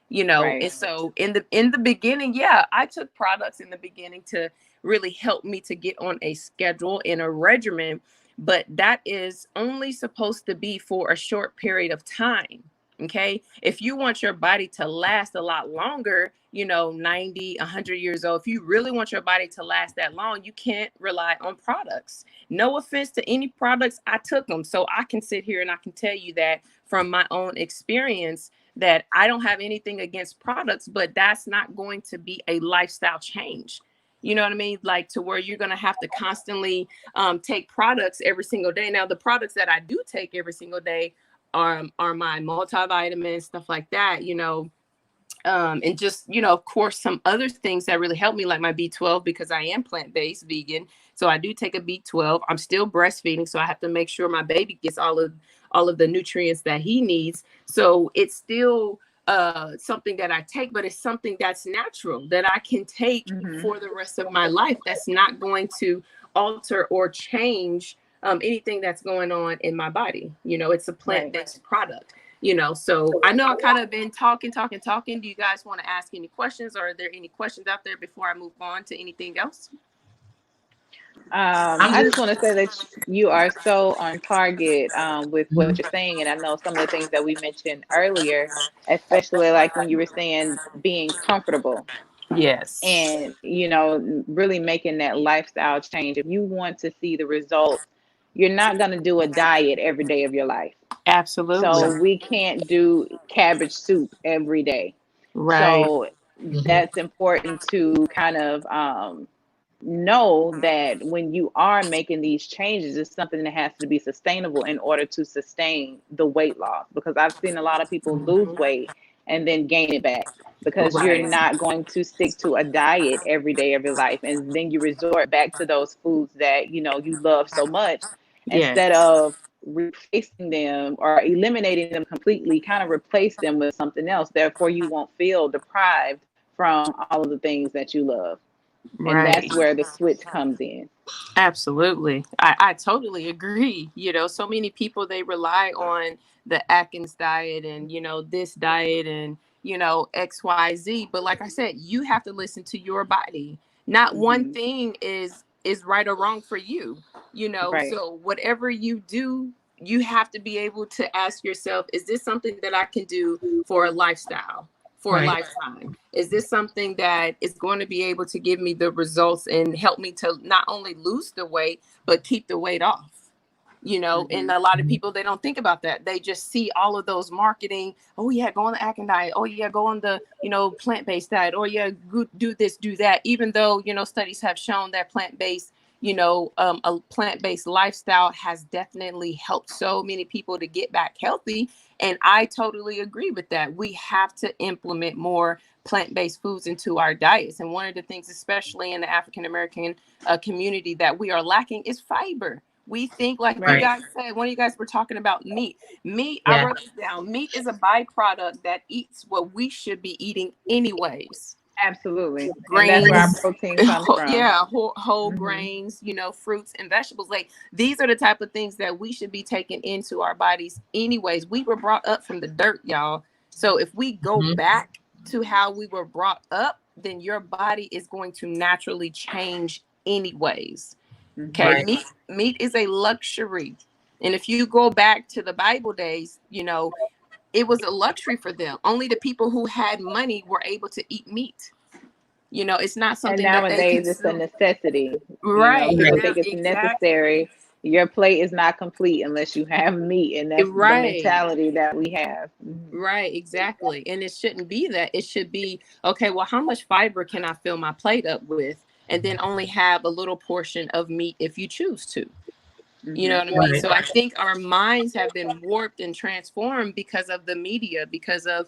You know, and so in the beginning, yeah, I took products in the beginning to really help me to get on a schedule and a regimen, but that is only supposed to be for a short period of time. Okay. If you want your body to last a lot longer, 90, 100 years old, if you really want your body to last that long, you can't rely on products. No offense to any products. I took them. So I can sit here and I can tell you that from my own experience that I don't have anything against products, but that's not going to be a lifestyle change. You know what I mean? Like to where you're going to have to constantly take products every single day. Now, the products that I do take every single day are my multivitamins, stuff like that, and just, of course, some other things that really help me, like my B12, because I am plant-based vegan. So I do take a B12. I'm still breastfeeding, so I have to make sure my baby gets all of the nutrients that he needs. So it's still something that I take, but it's something that's natural that I can take for the rest of my life. That's not going to alter or change anything that's going on in my body. It's a plant-based product. So I know I kind of been talking. Do you guys want to ask any questions, or are there any questions out there before I move on to anything else? I just want to say that you are so on target with what you're saying. And I know some of the things that we mentioned earlier, especially like when you were saying being comfortable. Yes. And, really making that lifestyle change. If you want to see the results, you're not going to do a diet every day of your life. Absolutely. So we can't do cabbage soup every day. Right. So that's important to kind of know that when you are making these changes, it's something that has to be sustainable in order to sustain the weight loss. Because I've seen a lot of people lose weight and then gain it back because you're not going to stick to a diet every day of your life. And then you resort back to those foods that, you love so much instead of replacing them or eliminating them completely, kind of replace them with something else. Therefore, you won't feel deprived from all of the things that you love. And that's where the switch comes in. Absolutely. I totally agree. So many people, they rely on the Atkins diet and, this diet and, XYZ. But like I said, you have to listen to your body. Not one thing is right or wrong for you, So whatever you do, you have to be able to ask yourself, is this something that I can do for a lifestyle? For a lifetime? Is this something that is going to be able to give me the results and help me to not only lose the weight, but keep the weight off? And a lot of people, they don't think about that. They just see all of those marketing. Oh yeah, go on the Atkins diet. Oh yeah, go on the, plant-based diet. Oh yeah, do this, do that. Even though, studies have shown that plant-based, a plant-based lifestyle has definitely helped so many people to get back healthy. And I totally agree with that. We have to implement more plant-based foods into our diets. And one of the things, especially in the African-American community, that we are lacking is fiber. We think, like you guys said, one of you guys were talking about meat. I wrote it down. Meat is a byproduct that eats what we should be eating anyways. Absolutely. Grains, and that's where our protein comes from. Yeah, whole grains, fruits and vegetables. Like these are the type of things that we should be taking into our bodies anyways. We were brought up from the dirt, y'all. So if we go back to how we were brought up, then your body is going to naturally change anyways. Okay. Meat is a luxury. And if you go back to the Bible days, it was a luxury for them. Only the people who had money were able to eat meat. It's not something and nowadays that it's a necessity. Right. People think it's necessary. Your plate is not complete unless you have meat, and that's the mentality that we have. Right, exactly. And it shouldn't be that. It should be, okay, well, how much fiber can I fill my plate up with? And then only have a little portion of meat if you choose to. You know what I mean? So I think our minds have been warped and transformed because of the media, because of,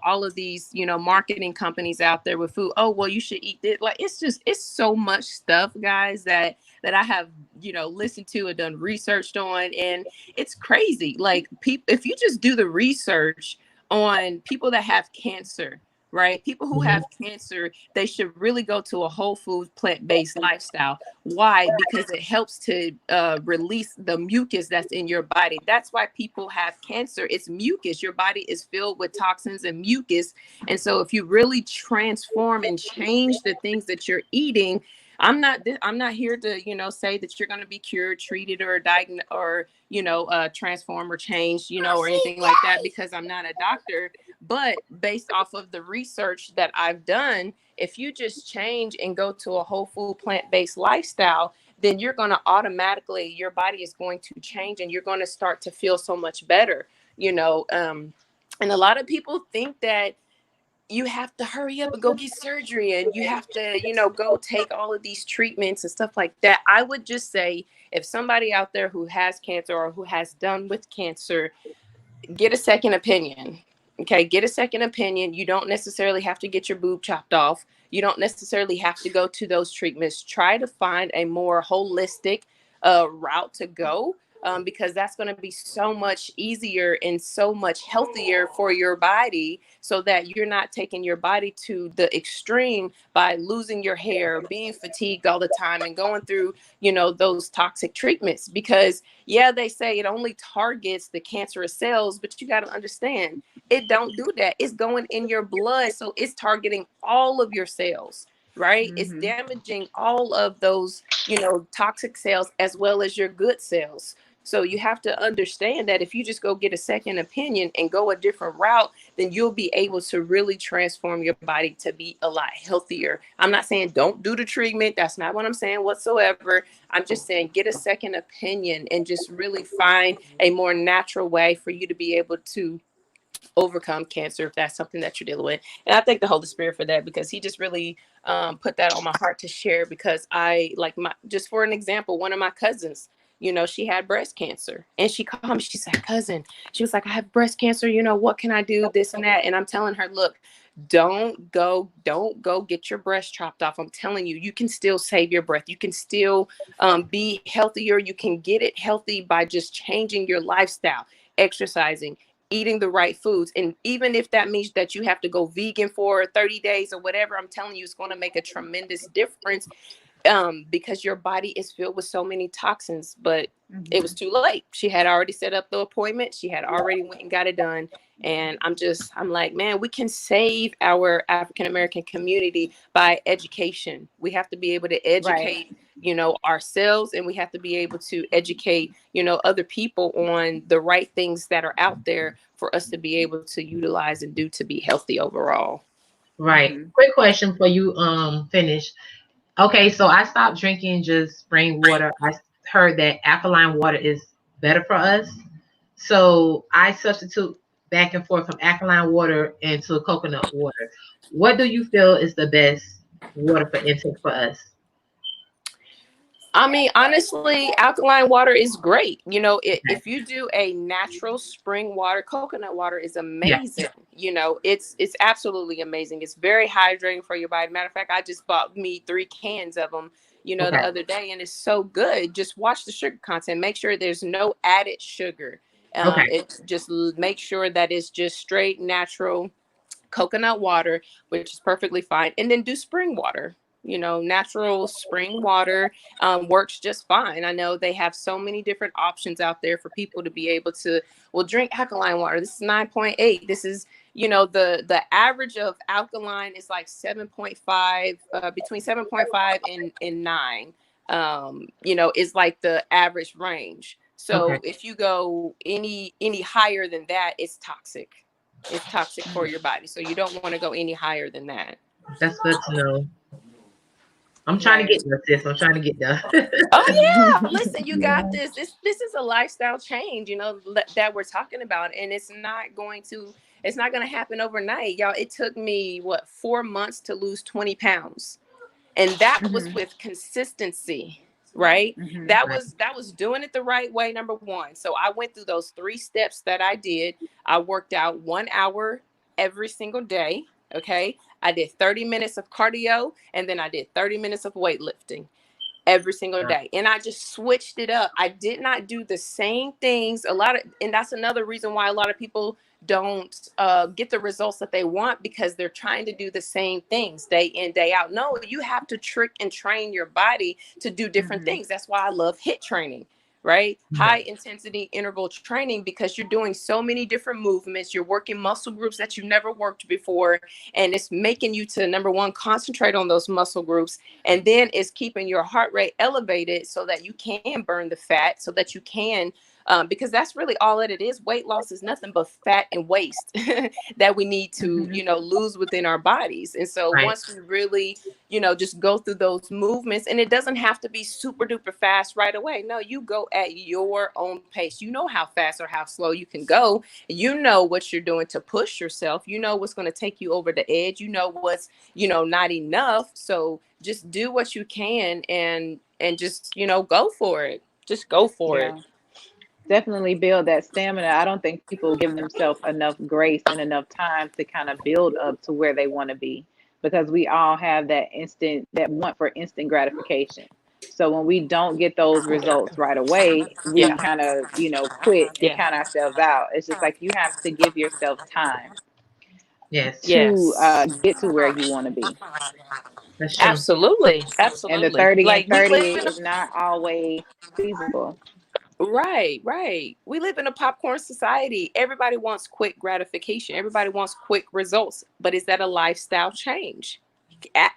all of these, marketing companies out there with food. Oh, well, you should eat this. Like, it's so much stuff, guys, that I have, listened to and done researched on. And it's crazy. Like if you just do the research on people that have cancer, right? People who have cancer, they should really go to a whole food plant-based lifestyle. Why? Because it helps to release the mucus that's in your body. That's why people have cancer. It's mucus. Your body is filled with toxins and mucus. And so if you really transform and change the things that you're eating, I'm not here to, say that you're going to be cured, treated, or diagnosed, or, transform or change, or anything like that, because I'm not a doctor. But based off of the research that I've done, if you just change and go to a whole food plant-based lifestyle, then you're going to automatically, your body is going to change and you're going to start to feel so much better, and a lot of people think that you have to hurry up and go get surgery, and you have to, go take all of these treatments and stuff like that. I would just say, if somebody out there who has cancer or who has done with cancer, get a second opinion. Okay, get a second opinion. You don't necessarily have to get your boob chopped off. You don't necessarily have to go to those treatments. Try to find a more holistic route to go, because that's going to be so much easier and so much healthier for your body, so that you're not taking your body to the extreme by losing your hair, being fatigued all the time, and going through, those toxic treatments. Because yeah, they say it only targets the cancerous cells, but you got to understand, it don't do that. It's going in your blood, so it's targeting all of your cells, right? It's damaging all of those, toxic cells as well as your good cells. So you have to understand that if you just go get a second opinion and go a different route, then you'll be able to really transform your body to be a lot healthier. I'm not saying don't do the treatment. That's not what I'm saying whatsoever. I'm just saying get a second opinion and just really find a more natural way for you to be able to overcome cancer, if that's something that you're dealing with. And I thank the Holy Spirit for that, because he just really put that on my heart to share. Because just for an example, one of my cousins, she had breast cancer, and she called me. She said, cousin, she was like, I have breast cancer. What can I do? This and that. And I'm telling her, look, don't go get your breast chopped off. I'm telling you, you can still save your breath. You can still be healthier. You can get it healthy by just changing your lifestyle, exercising, eating the right foods. And even if that means that you have to go vegan for 30 days or whatever, I'm telling you, it's going to make a tremendous difference, because your body is filled with so many toxins. But it was too late. She had already set up the appointment. She had already went and got it done. And I'm like, man, we can save our African American community by education. We have to be able to educate, ourselves, and we have to be able to educate, other people on the right things that are out there for us to be able to utilize and do to be healthy overall. Right. Quick question for you. Finish. Okay, so I stopped drinking just spring water. I heard that alkaline water is better for us. So I substitute back and forth from alkaline water into coconut water. What do you feel is the best water for intake for us? I mean, honestly, alkaline water is great. If you do a natural spring water, coconut water is Yeah. amazing. It's absolutely amazing. It's very hydrating for your body. Matter of fact, I just bought me 3 cans of them, the Okay. other day, and it's so good. Just watch the sugar content. Make sure there's no added sugar. Okay. Make sure that it's just straight natural coconut water, which is perfectly fine. And then do spring water. Natural spring water works just fine. I know they have so many different options out there for people to be able to, well, drink alkaline water. This is 9.8. This is, the average of alkaline is like 7.5, between 7.5 and 9, is like the average range. So Okay. if you go any higher than that, it's toxic. It's toxic for your body. So you don't want to go any higher than that. That's good to know. I'm trying to get there, sis. I'm trying to get there. Oh yeah, listen, you got this. This is a lifestyle change, that we're talking about, and it's not going to happen overnight, y'all. It took me 4 months to lose 20 pounds, and that was with consistency, right? That was doing it the right way, number one. So I went through those 3 steps that I did. I worked out 1 hour every single day. Okay, I did 30 minutes of cardio, and then I did 30 minutes of weightlifting every single day. And I just switched it up. I did not do the same things. And that's another reason why a lot of people don't get the results that they want, because they're trying to do the same things day in, day out. No, you have to trick and train your body to do different things. That's why I love HIIT training, right? Right. High intensity interval training, because you're doing so many different movements. You're working muscle groups that you've never worked before. And it's making you to, number one, concentrate on those muscle groups. And then it's keeping your heart rate elevated so that you can burn the fat, so that you can, because that's really all that it is. Weight loss is nothing but fat and waste that we need to, Mhm. lose within our bodies. And so Right. once we really, just go through those movements, and it doesn't have to be super duper fast right away. No, you go at your own pace. You know how fast or how slow you can go. You know what you're doing to push yourself. You know what's going to take you over the edge. You know what's, not enough. So just do what you can, and just, go for it. Just go for it. Yeah. Definitely build that stamina. I don't think people give themselves enough grace and enough time to kind of build up to where they want to be, because we all have that want for instant gratification. So when we don't get those results right away, we Yeah. kind of, quit and Yeah. count ourselves out. It's just like you have to give yourself time Yes. to Yes. get to where you want to be. That's true. Absolutely. And the Absolutely. 30 and Like, we 30 live in is not always feasible. Right, right. We live in a popcorn society. Everybody wants quick gratification. Everybody wants quick results. But is that a lifestyle change?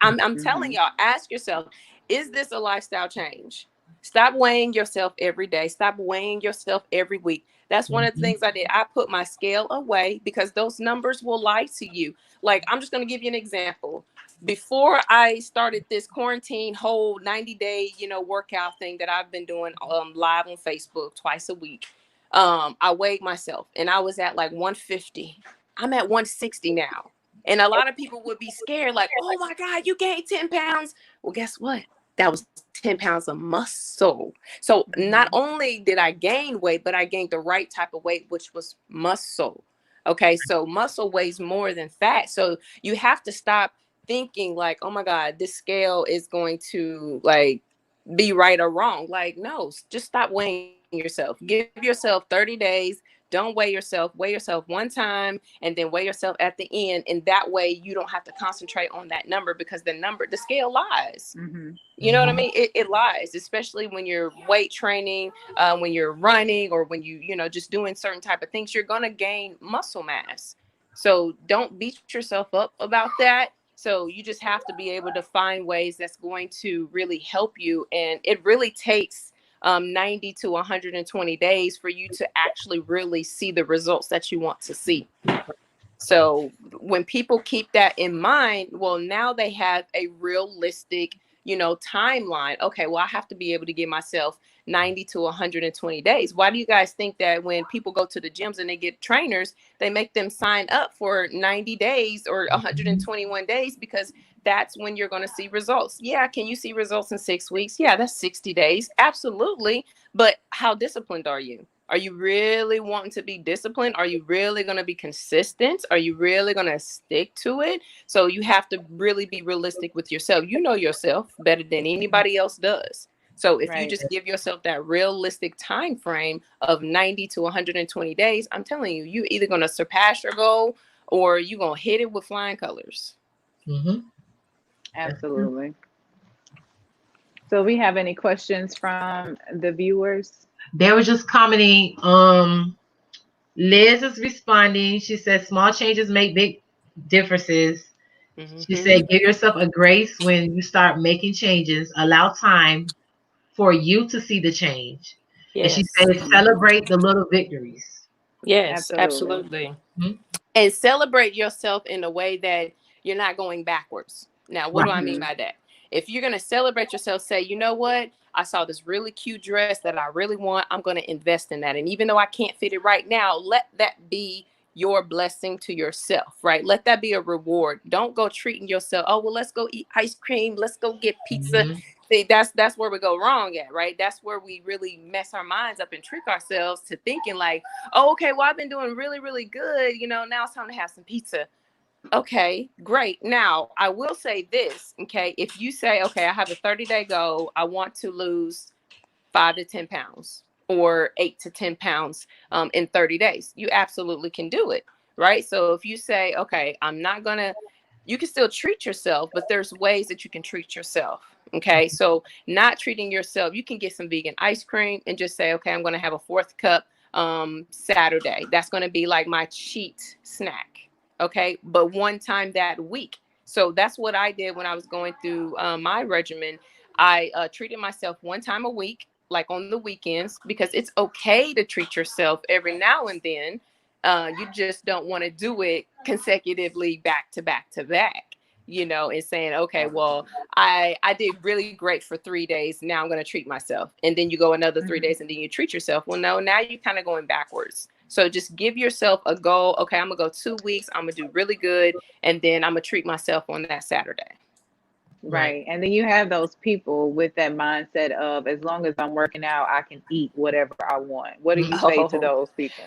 I'm telling Hmm. y'all, ask yourself, is this a lifestyle change? Stop weighing yourself every day. Stop weighing yourself every week. That's one of the Hmm. things I did. I put my scale away, because those numbers will lie to you. Like, I'm just going to give you an example. Before I started this quarantine whole 90-day, workout thing that I've been doing live on Facebook twice a week, I weighed myself and I was at like 150. I'm at 160 now. And a lot of people would be scared, like, oh my God, you gained 10 pounds. Well, guess what? That was 10 pounds of muscle. So not Hmm. only did I gain weight, but I gained the right type of weight, which was muscle. Okay. So muscle weighs more than fat. So you have to stop thinking like, oh my God, this scale is going to like be right or wrong. Like, no, just stop weighing yourself. Give yourself 30 days. Don't weigh yourself. Weigh yourself one time and then weigh yourself at the end. And that way you don't have to concentrate on that number, because the scale lies. Hmm. You know what I Hmm. mean? It lies, especially when you're weight training, when you're running, or when just doing certain type of things, you're going to gain muscle mass. So don't beat yourself up about that. So you just have to be able to find ways that's going to really help you. And it really takes 90 to 120 days for you to actually really see the results that you want to see. So when people keep that in mind, well, now they have a realistic, timeline. Okay, well, I have to be able to give myself 90 to 120 days. Why do you guys think that when people go to the gyms and they get trainers, they make them sign up for 90 days or Hmm. 121 days? Because that's when you're going to see results. Yeah, can you see results in 6 weeks? Yeah, that's 60 days. Absolutely. But how disciplined are you? Are you really wanting to be disciplined? Are you really going to be consistent? Are you really going to stick to it? So you have to really be realistic with yourself. You know yourself better than anybody else does. So if you Right. just give yourself that realistic time frame of 90 to 120 days, I'm telling you, you're either going to surpass your goal or you're going to hit it with flying colors. Hmm. That's true. Absolutely. So we have any questions from the viewers? They were just commenting. Liz is responding. She said, small changes make big differences. She Hmm. said, give yourself a grace when you start making changes. Allow time for you to see the change. And she Yes. said, Hmm. celebrate the little victories. Yes, Absolutely. absolutely. Mhm. And celebrate yourself in a way that you're not going backwards. Now, what do I Right. mean Hmm. by that? If you're going to celebrate yourself, say, you know what? I saw this really cute dress that I really want. I'm going to invest in that. And even though I can't fit it right now, let that be your blessing to yourself, right? Let that be a reward. Don't go treating yourself. Oh, well, let's go eat ice cream. Let's go get pizza. Hmm. See, that's where we go wrong at, right? That's where we really mess our minds up and trick ourselves to thinking like, oh, okay, well, I've been doing really, really good. Now it's time to have some pizza. Okay, great. Now, I will say this, okay? If you say, okay, I have a 30-day goal, I want to lose 5 to 10 pounds or 8 to 10 pounds in 30 days, you absolutely can do it, right? So if you say, okay, I'm not going to you can still treat yourself, but there's ways that you can treat yourself. Okay. So not treating yourself, you can get some vegan ice cream and just say, okay, I'm going to have a fourth cup Saturday. That's going to be like my cheat snack. Okay. But one time that week. So that's what I did when I was going through my regimen. I treated myself one time a week, like on the weekends, because it's okay to treat yourself every now and then. You just don't want to do it consecutively back to back to back, and saying, okay, well, I did really great for 3 days. Now I'm going to treat myself. And then you go another 3 days and then you treat yourself. Well, no, now you're kind of going backwards. So just give yourself a goal. Okay, I'm going to go 2 weeks. I'm going to do really good. And then I'm going to treat myself on that Saturday. Right. And then you have those people with that mindset of, as long as I'm working out, I can eat whatever I want. What do you say to those people?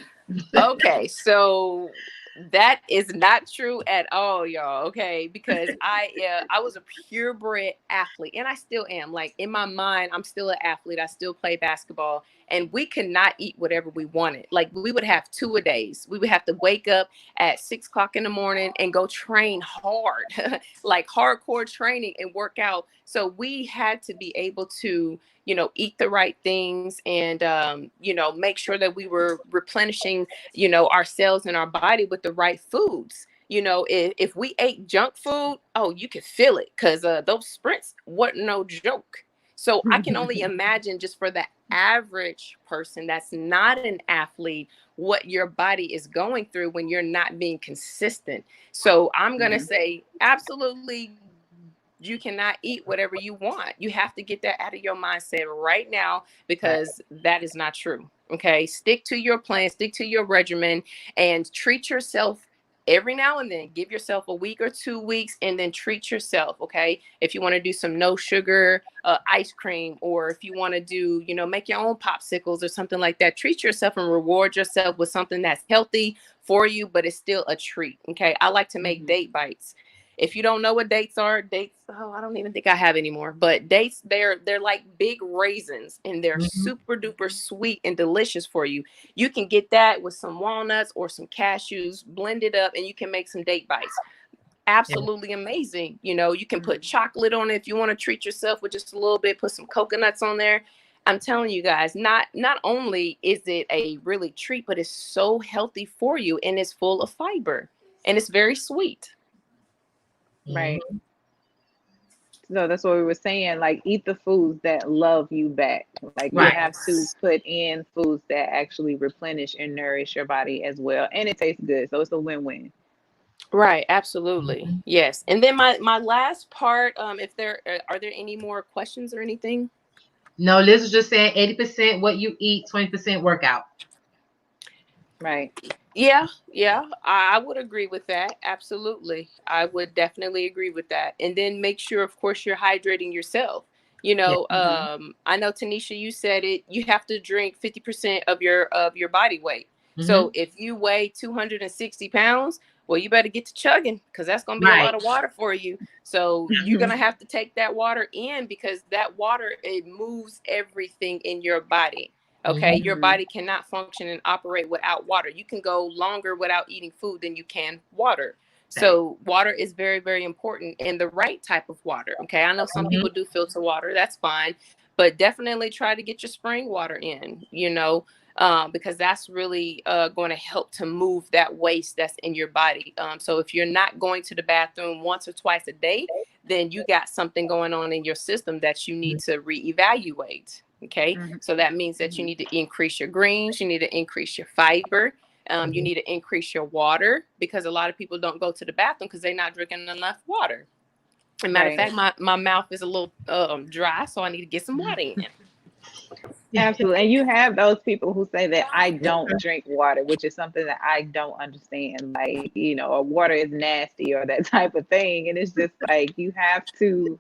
Okay, so that is not true at all, y'all. Okay, because I was a purebred athlete, and I still am. Like, in my mind, I'm still an athlete. I still play basketball, and we could not eat whatever we wanted. Like, we would have 2-a-days. We would have to wake up at 6 o'clock in the morning and go train hard, like hardcore training and work out. So we had to be able to, eat the right things and, make sure that we were replenishing, our cells in our body with the right foods. If we ate junk food, oh, you could feel it, because those sprints weren't no joke. So I can only imagine, just for the average person that's not an athlete, what your body is going through when you're not being consistent. So I'm going to say, absolutely, you cannot eat whatever you want. You have to get that out of your mindset right now, because that is not true. Okay. Stick to your plan, stick to your regimen, and treat yourself every now and then. Give yourself a week or 2 weeks and then treat yourself. Okay. If you want to do some no sugar ice cream, or if you want to do, make your own popsicles or something like that, treat yourself and reward yourself with something that's healthy for you, but it's still a treat. Okay. I like to make date bites. If you don't know what dates are, I don't even think I have anymore. But dates, they're like big raisins, and they're super duper sweet and delicious for you. You can get that with some walnuts or some cashews, blend it up, and you can make some date bites. Absolutely amazing. You can put chocolate on it if you want to treat yourself with just a little bit, put some coconuts on there. I'm telling you guys, not only is it a really treat, but it's so healthy for you, and it's full of fiber, and it's very sweet. Right. So that's what we were saying. Like, eat the foods that love you back. Like, you have to put in foods that actually replenish and nourish your body as well. And it tastes good. So it's a win-win. Right. Absolutely. Yes. And then my last part, if there are there any more questions or anything? No, Liz was just saying 80% what you eat, 20% workout. Right. Yeah, I would agree with that. Absolutely. I would definitely agree with that. And then make sure, of course, you're hydrating yourself. I know, Tanisha, you said it, you have to drink 50% of your body weight. So if you weigh 260 pounds, well, you better get to chugging, because that's going to be a lot of water for you. So you're going to have to take that water in, because that water, it moves everything in your body. Okay. Your body cannot function and operate without water. You can go longer without eating food than you can water. So water is very, very important, and the right type of water. Okay. I know some people do filter water. That's fine. But definitely try to get your spring water in, because that's really going to help to move that waste that's in your body. So if you're not going to the bathroom once or twice a day, then you got something going on in your system that you need to reevaluate. Okay. So that means that you need to increase your greens. You need to increase your fiber. You need to increase your water, because a lot of people don't go to the bathroom because they're not drinking enough water. As a matter of fact, my mouth is a little dry, so I need to get some water in. Absolutely. And you have those people who say that I don't drink water, which is something that I don't understand. Like, water is nasty or that type of thing. And it's just like, you have to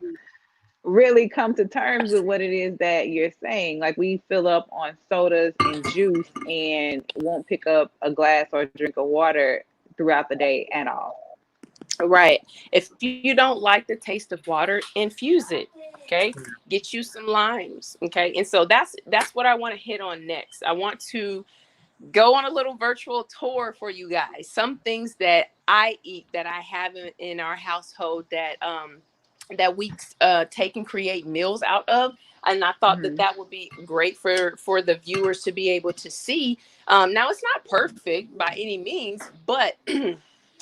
really come to terms with what it is that you're saying. Like, we fill up on sodas and juice and won't pick up a glass or drink of water throughout the day at all. Right. If you don't like the taste of water, infuse it. Okay. Get you some limes. Okay. And so that's what I want to hit on next. I want to go on a little virtual tour for you guys. Some things that I eat that I have in our household that we take and create meals out of. And I thought that Mhm. that would be great for the viewers to be able to see. Now it's not perfect by any means, but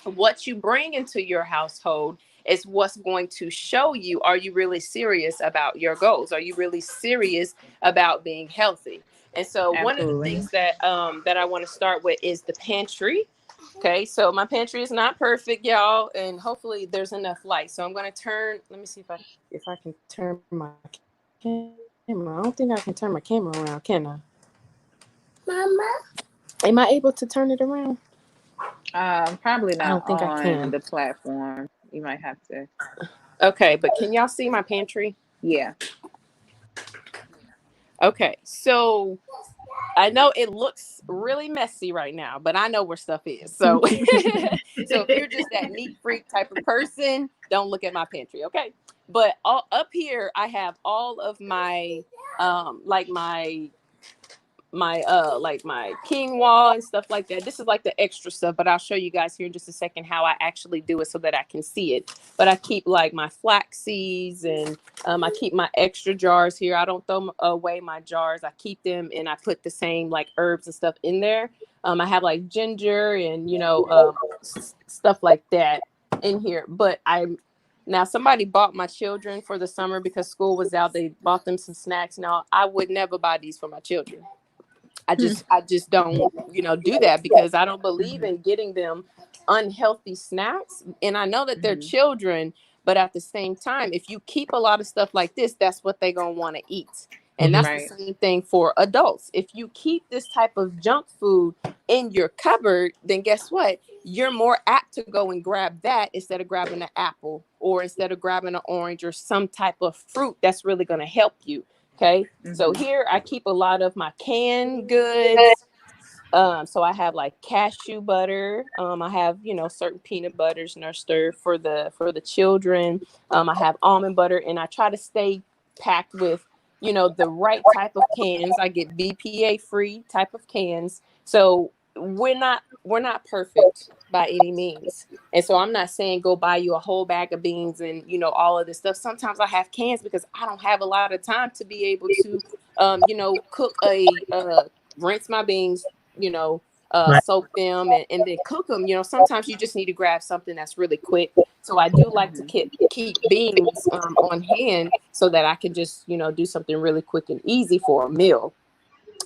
what you bring into your household is what's going to show you, are you really serious about your goals? Are you really serious about being healthy? And so one of the Absolutely. things that I want to start with is the pantry. Okay, so my pantry is not perfect, y'all, and hopefully there's enough light. So I'm going to turn. Let me see if I can turn my camera. I don't think I can turn my camera around, can I? Mama, am I able to turn it around? Probably I not don't think I on can. the platform. You might have to. Okay, but can y'all see my pantry? Yeah. Okay, so I know it looks really messy right now, but I know where stuff is. So, so if you're just that neat freak type of person, don't look at my pantry, okay? But all up here, I have all of my, like my quinoa and stuff like that. This is like the extra stuff, but I'll show you guys here in just a second how I actually do it so that I can see it. But I keep like my flax seeds, and I keep my extra jars here. I don't throw away my jars. I keep them, and I put the same like herbs and stuff in there. I have like ginger and stuff like that in here. But now somebody bought my children for the summer because school was out. They bought them some snacks. Now I would never buy these for my children. I just don't, do that because I don't believe Mhm. in getting them unhealthy snacks. And I know that they're Mhm. children, but at the same time, if you keep a lot of stuff like this, that's what they're going to want to eat. And Mhm. that's the Right. same thing for adults. If you keep this type of junk food in your cupboard, then guess what? You're more apt to go and grab that instead of grabbing an apple or instead of grabbing an orange or some type of fruit that's really going to help you. Okay. So Mhm. here I keep a lot of my canned goods. So I have like cashew butter. I have, certain peanut butters Nurse Stir for the children. I have almond butter, and I try to stay packed with, the right type of cans. I get BPA free type of cans. So we're not perfect by any means. And so I'm not saying go buy you a whole bag of beans and all of this stuff. Sometimes I have cans because I don't have a lot of time to be able to cook rinse my beans, you know, Right. soak them and then cook them. Sometimes you just need to grab something that's really quick. So I do like to Mhm. keep beans on hand so that I can just, do something really quick and easy for a meal.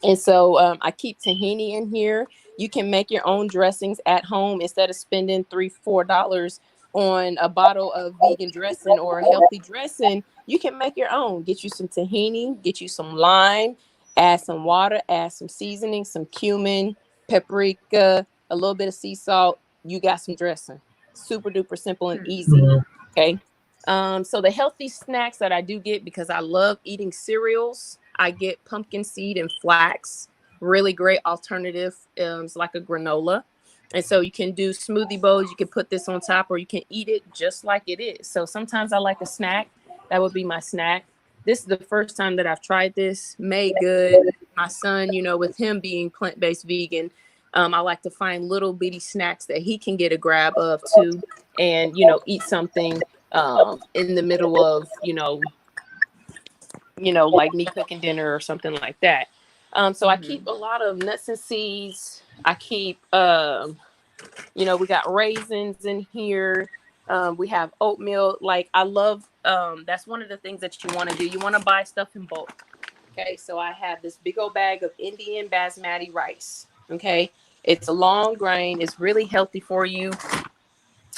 And so I keep tahini in here. You can make your own dressings at home instead of spending $3-4 on a bottle of vegan dressing or a healthy dressing. You can make your own. Get you some tahini, get you some lime, add some water, add some seasoning, some cumin, paprika, a little bit of sea salt. You got some dressing. Super duper simple and easy. Mhm. Okay. So the healthy snacks that I do get because I love eating cereals, I get pumpkin seed and flax. Really great alternative. It's like a granola. And so you can do smoothie bowls. You can put this on top, or you can eat it just like it is. So sometimes I like a snack. That would be my snack. This is the first time that I've tried this. Made good. My son, with him being plant-based vegan, I like to find little bitty snacks that he can get a grab of too, and eat something in the middle of like me cooking dinner or something like that. So I keep Mhm. a lot of nuts and seeds. I keep we got raisins in here. We have oatmeal. Like I love that's one of the things that you want to do. You want to buy stuff in bulk. Okay, so I have this big old bag of Indian basmati rice. Okay, it's a long grain. It's really healthy for you.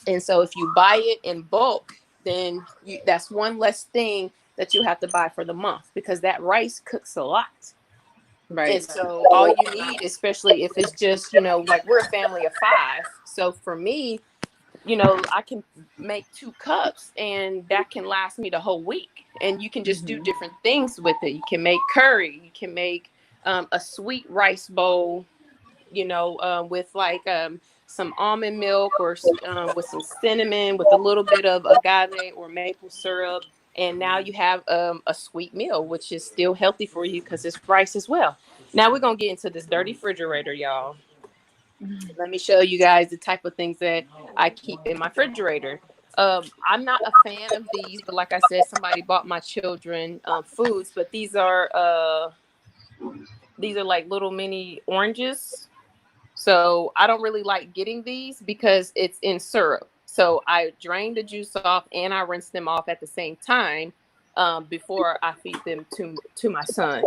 And so if you buy it in bulk, then that's one less thing that you have to buy for the month because that rice cooks a lot. Right. And so all you need, especially if it's just, like we're a family of five. So for me, I can make 2 cups and that can last me the whole week. And you can just do Mhm. different things with it. You can make curry, you can make a sweet rice bowl, with like some almond milk or with some cinnamon, with a little bit of agave or maple syrup. And now you have a sweet meal, which is still healthy for you because it's rice as well. Now we're gonna get into this dirty refrigerator, y'all. Let me show you guys the type of things that I keep in my refrigerator. I'm not a fan of these, but like I said, somebody bought my children foods, but these are like little mini oranges. So I don't really like getting these because it's in syrup. So I drain the juice off and I rinse them off at the same time before I feed them to my son.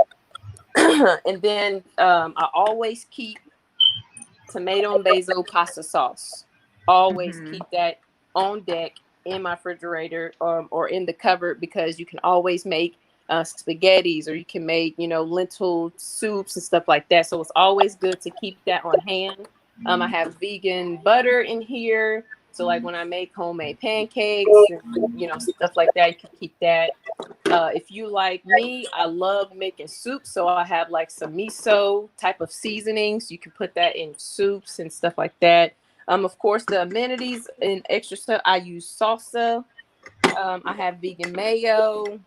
And then I always keep tomato and basil pasta sauce. Always Mm-hmm. keep that on deck in my refrigerator or in the cupboard because you can always make spaghettis, or you can make, lentil soups and stuff like that. So it's always good to keep that on hand. I have vegan butter in here. So like when I make homemade pancakes and, stuff like that, you can keep that. If you like me, I love making soup. So I have like some miso type of seasonings. You can put that in soups and stuff like that. Of course, the amenities and extra stuff, I use salsa. I have vegan mayo.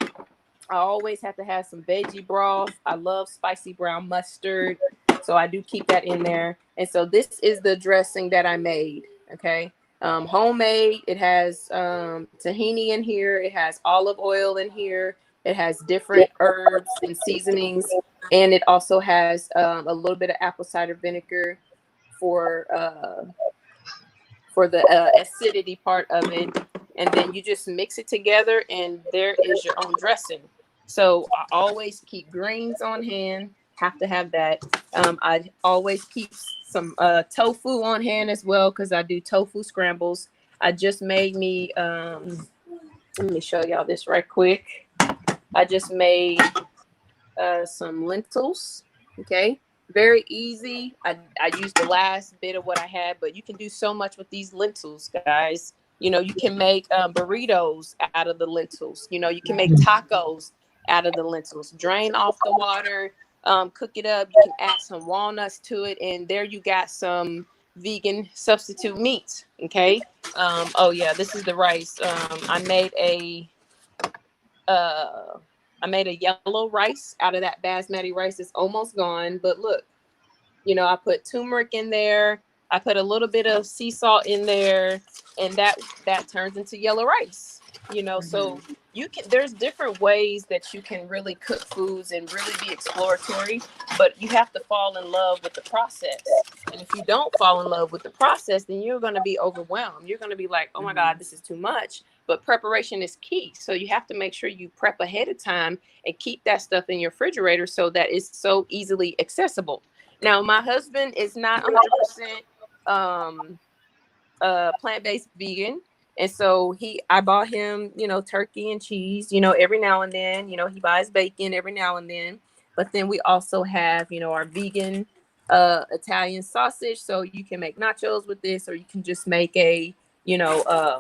I always have to have some veggie broth. I love spicy brown mustard. So I do keep that in there. And so this is the dressing that I made. Okay. Homemade. It has tahini in here. It has olive oil in here. It has different herbs and seasonings. And it also has a little bit of apple cider vinegar for the acidity part of it. And then you just mix it together and there is your own dressing. So I always keep greens on hand, have to have that. I always keep some tofu on hand as well because I do tofu scrambles. I just made me, let me show y'all this right quick. I just made some lentils, okay? Very easy. I used the last bit of what I had, but you can do so much with these lentils, guys. You can make burritos out of the lentils. You can make tacos out of the lentils. Drain off the water, cook it up. You can add some walnuts to it, and there you got some vegan substitute meat. Okay. Oh yeah, this is the rice. Uh, I made a yellow rice out of that basmati rice. It's almost gone, but look, I put turmeric in there. I put a little bit of sea salt in there, and that turns into yellow rice. So there's different ways that you can really cook foods and really be exploratory, but you have to fall in love with the process. And if you don't fall in love with the process, then you're going to be overwhelmed. You're going to be like, oh my God, this is too much. But preparation is key. So you have to make sure you prep ahead of time and keep that stuff in your refrigerator so that it's so easily accessible. Now, my husband is not 100% plant-based vegan. And so I bought him, turkey and cheese, every now and then. He buys bacon every now and then. But then we also have, our vegan Italian sausage. So you can make nachos with this, or you can just make a, uh,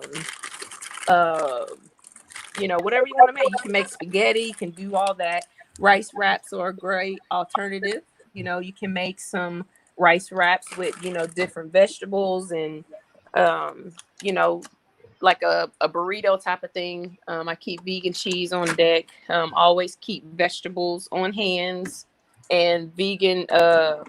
whatever you want to make. You can make spaghetti, you can do all that. Rice wraps are a great alternative. You can make some rice wraps with, different vegetables and, you know, like a burrito type of thing. I keep vegan cheese on deck. Always keep vegetables on hands and vegan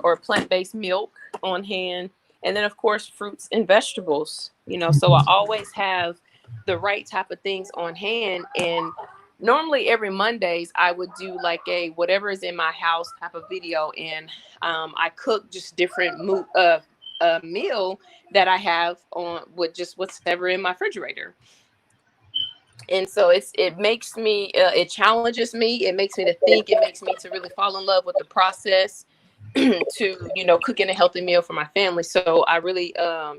or plant-based milk on hand. And then, of course, fruits and vegetables, so I always have the right type of things on hand. And normally every Mondays I would do like a whatever is in my house type of video. And I cook just different meal that I have on with just whatever in my refrigerator. And so it makes me, it challenges me. It makes me to think. It makes me to really fall in love with the process to, cooking a healthy meal for my family. So I really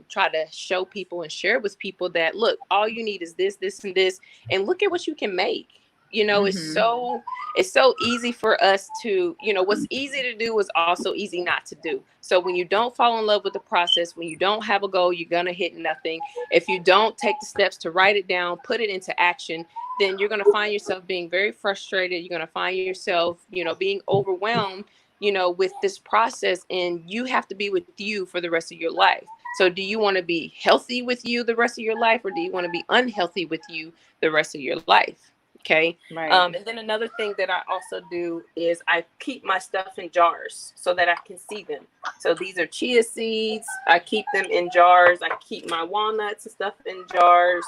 try to show people and share with people that, look, all you need is this, this, and this, and look at what you can make. It's so easy for us to, what's easy to do is also easy not to do. So when you don't fall in love with the process, when you don't have a goal, you're going to hit nothing. If you don't take the steps to write it down, put it into action, then you're going to find yourself being very frustrated. You're going to find yourself, being overwhelmed, with this process, and you have to be with you for the rest of your life. So do you want to be healthy with you the rest of your life, or do you want to be unhealthy with you the rest of your life? Okay. Right. And then another thing that I also do is I keep my stuff in jars so that I can see them. So these are chia seeds. I keep them in jars. I keep my walnuts and stuff in jars.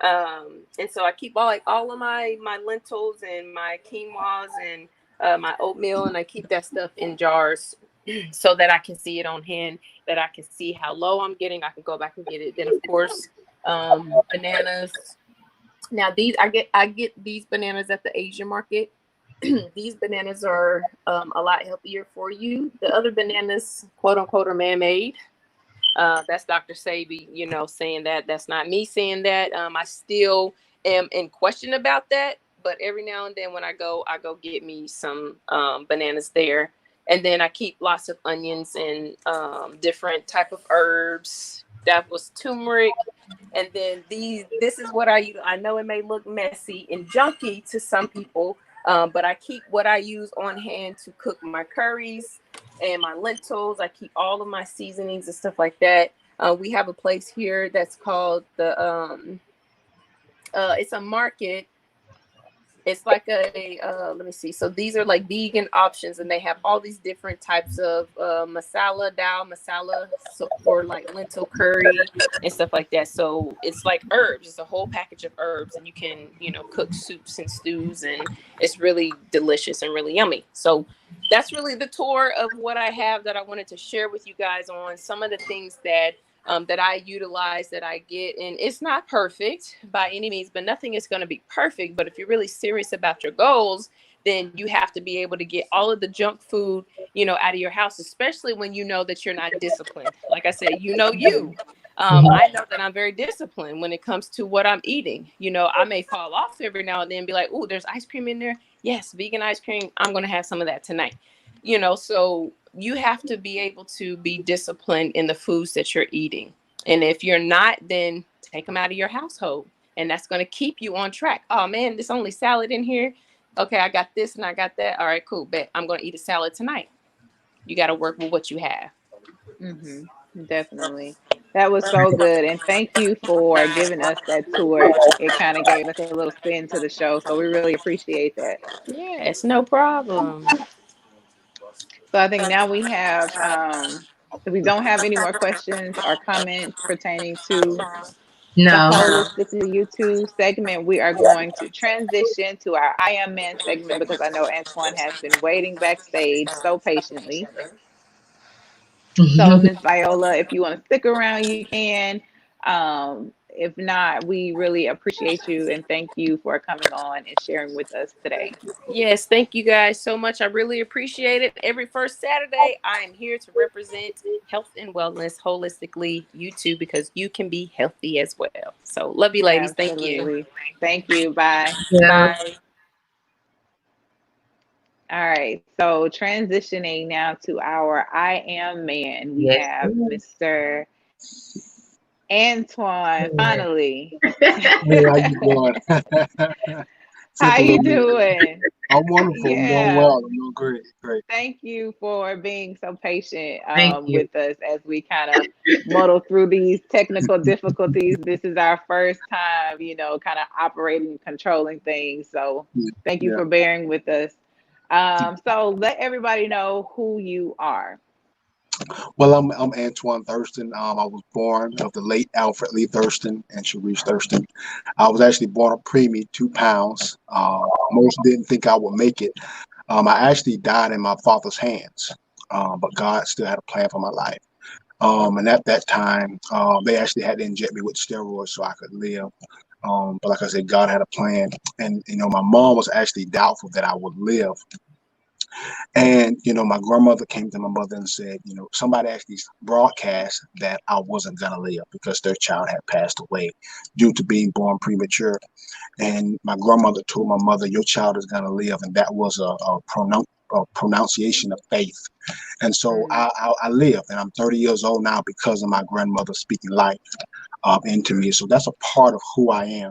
And so I keep all of my lentils and my quinoas and my oatmeal, and I keep that stuff in jars so that I can see it on hand, that I can see how low I'm getting. I can go back and get it. Then of course, bananas. Now these I get these bananas at the Asian market. These bananas are a lot healthier for you. The other bananas, quote unquote, are man-made. That's Dr. Sabi, saying that. That's not me saying that. I still am in question about that, but every now and then when I go get me some bananas there. And then I keep lots of onions and different type of herbs. That was turmeric. And then this is what I use. I know it may look messy and junky to some people, but I keep what I use on hand to cook my curries and my lentils. I keep all of my seasonings and stuff like that. We have a place here that's called it's a market. It's like let me see. So these are like vegan options, and they have all these different types of masala, so for like lentil curry and stuff like that. So it's like herbs. It's a whole package of herbs, and you can, cook soups and stews, and it's really delicious and really yummy. So that's really the tour of what I have that I wanted to share with you guys on some of the things that I utilize, that I get. And it's not perfect by any means, but nothing is going to be perfect. But if you're really serious about your goals, then you have to be able to get all of the junk food, out of your house, especially when you know that you're not disciplined. Like I said, you. I know that I'm very disciplined when it comes to what I'm eating. I may fall off every now and then and be like, oh, there's ice cream in there. Yes, vegan ice cream. I'm going to have some of that tonight. So you have to be able to be disciplined in the foods that you're eating. And if you're not, then take them out of your household. And that's going to keep you on track. Oh, man, there's only salad in here. Okay, I got this and I got that. All right, cool. Bet I'm going to eat a salad tonight. You got to work with what you have. Definitely. That was so good. And thank you for giving us that tour. It kind of gave us a little spin to the show. So we really appreciate that. Yes, no problem. So I think now we have, if we don't have any more questions or comments pertaining to the No. Holistically You Two segment, we are going to transition to our I Am Man segment because I know Antoine has been waiting backstage so patiently. So, Miss Viola, if you want to stick around, you can. If not, we really appreciate you and thank you for coming on and sharing with us today. Yes, thank you guys so much. I really appreciate it. Every first Saturday, I am here to represent health and wellness holistically, you too, because you can be healthy as well. So, love you, ladies. Thank you. Absolutely. Thank you. Bye. Yeah. Bye. All right. So, transitioning now to our I Am Man, we Yes. have Mr. Antoine, Yeah. finally. Hey, how you doing? Took How a you little minute. doing? I'm wonderful. I'm doing Yeah. well. I'm doing great. Great. Thank you for being so patient Thank you. with us as we kind of muddle through these technical difficulties. This is our first time, kind of operating and controlling things. So thank you Yeah. for bearing with us. So let everybody know who you are. Well, I'm Antoine Thurston. I was born of the late Alfred Lee Thurston and Sharice Thurston. I was actually born a preemie, 2 pounds. Most didn't think I would make it. I actually died in my father's hands, but God still had a plan for my life. And at that time, they actually had to inject me with steroids so I could live. But like I said, God had a plan, and my mom was actually doubtful that I would live. And my grandmother came to my mother and said, somebody actually broadcast that I wasn't gonna live because their child had passed away due to being born premature. And my grandmother told my mother, "Your child is gonna live," and that was a pronunciation of faith. And so I live, and I'm 30 years old now because of my grandmother speaking life into me. So that's a part of who I am,